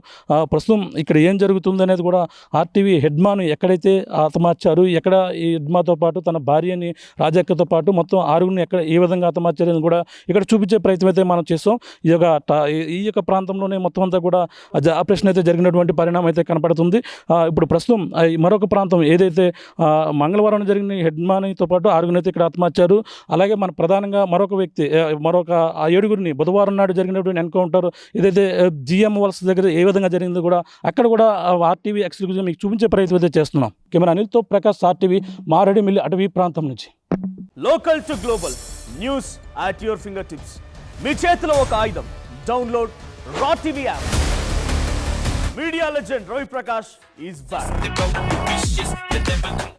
ప్రస్తుతం ఇక్కడ ఏం జరుగుతుంది అనేది కూడా ఆర్టీవీ హెడ్మాను ఎక్కడైతే హతమార్చారు, ఎక్కడ ఈ హెడ్మాతో పాటు తన భార్యని రాజక్కతో పాటు మొత్తం ఆరుగురిని ఎక్కడ ఏ విధంగా హతమార్చారని కూడా ఇక్కడ చూపించే ప్రయత్నం అయితే మనం చేస్తాం. ఈ యొక్క ప్రాంతంలోనే మొత్తం అంతా కూడా ఆపరేషన్ అయితే జరిగినటువంటి పరిణామం అయితే కనపడుతుంది. ఇప్పుడు ప్రస్తుతం మరొక ప్రాంతం ఏదైతే మంగళవారం జరిగిన హెడ్మానితో పాటు ఆరుగురిని అయితే ఇక్కడ హతమార్చారు. అలాగే మన ప్రధానంగా మరొక 7గురిని బుధవారం నాడు జరిగినటువంటి ఎన్కౌంటర్ ఏదైతే జిఎం వలస దగ్గర ఏ విధంగా జరిగిందో కూడా అక్కడ కూడా ఆర్టీవీ ఎక్స్క్లూజివ్ మీకు చూపించే ప్రయత్నం అయితే చేస్తున్నాం. కెమెరా అనిల్తో ప్రకాష్, ఆర్టీవీ మారేడుమిల్లి అటవీ ప్రాంతం నుంచి. Local to global news at your finger tips. మీ చేతిలో ఒక ఆయుధం. Download R TV app. Media legend Ravi Prakash is back.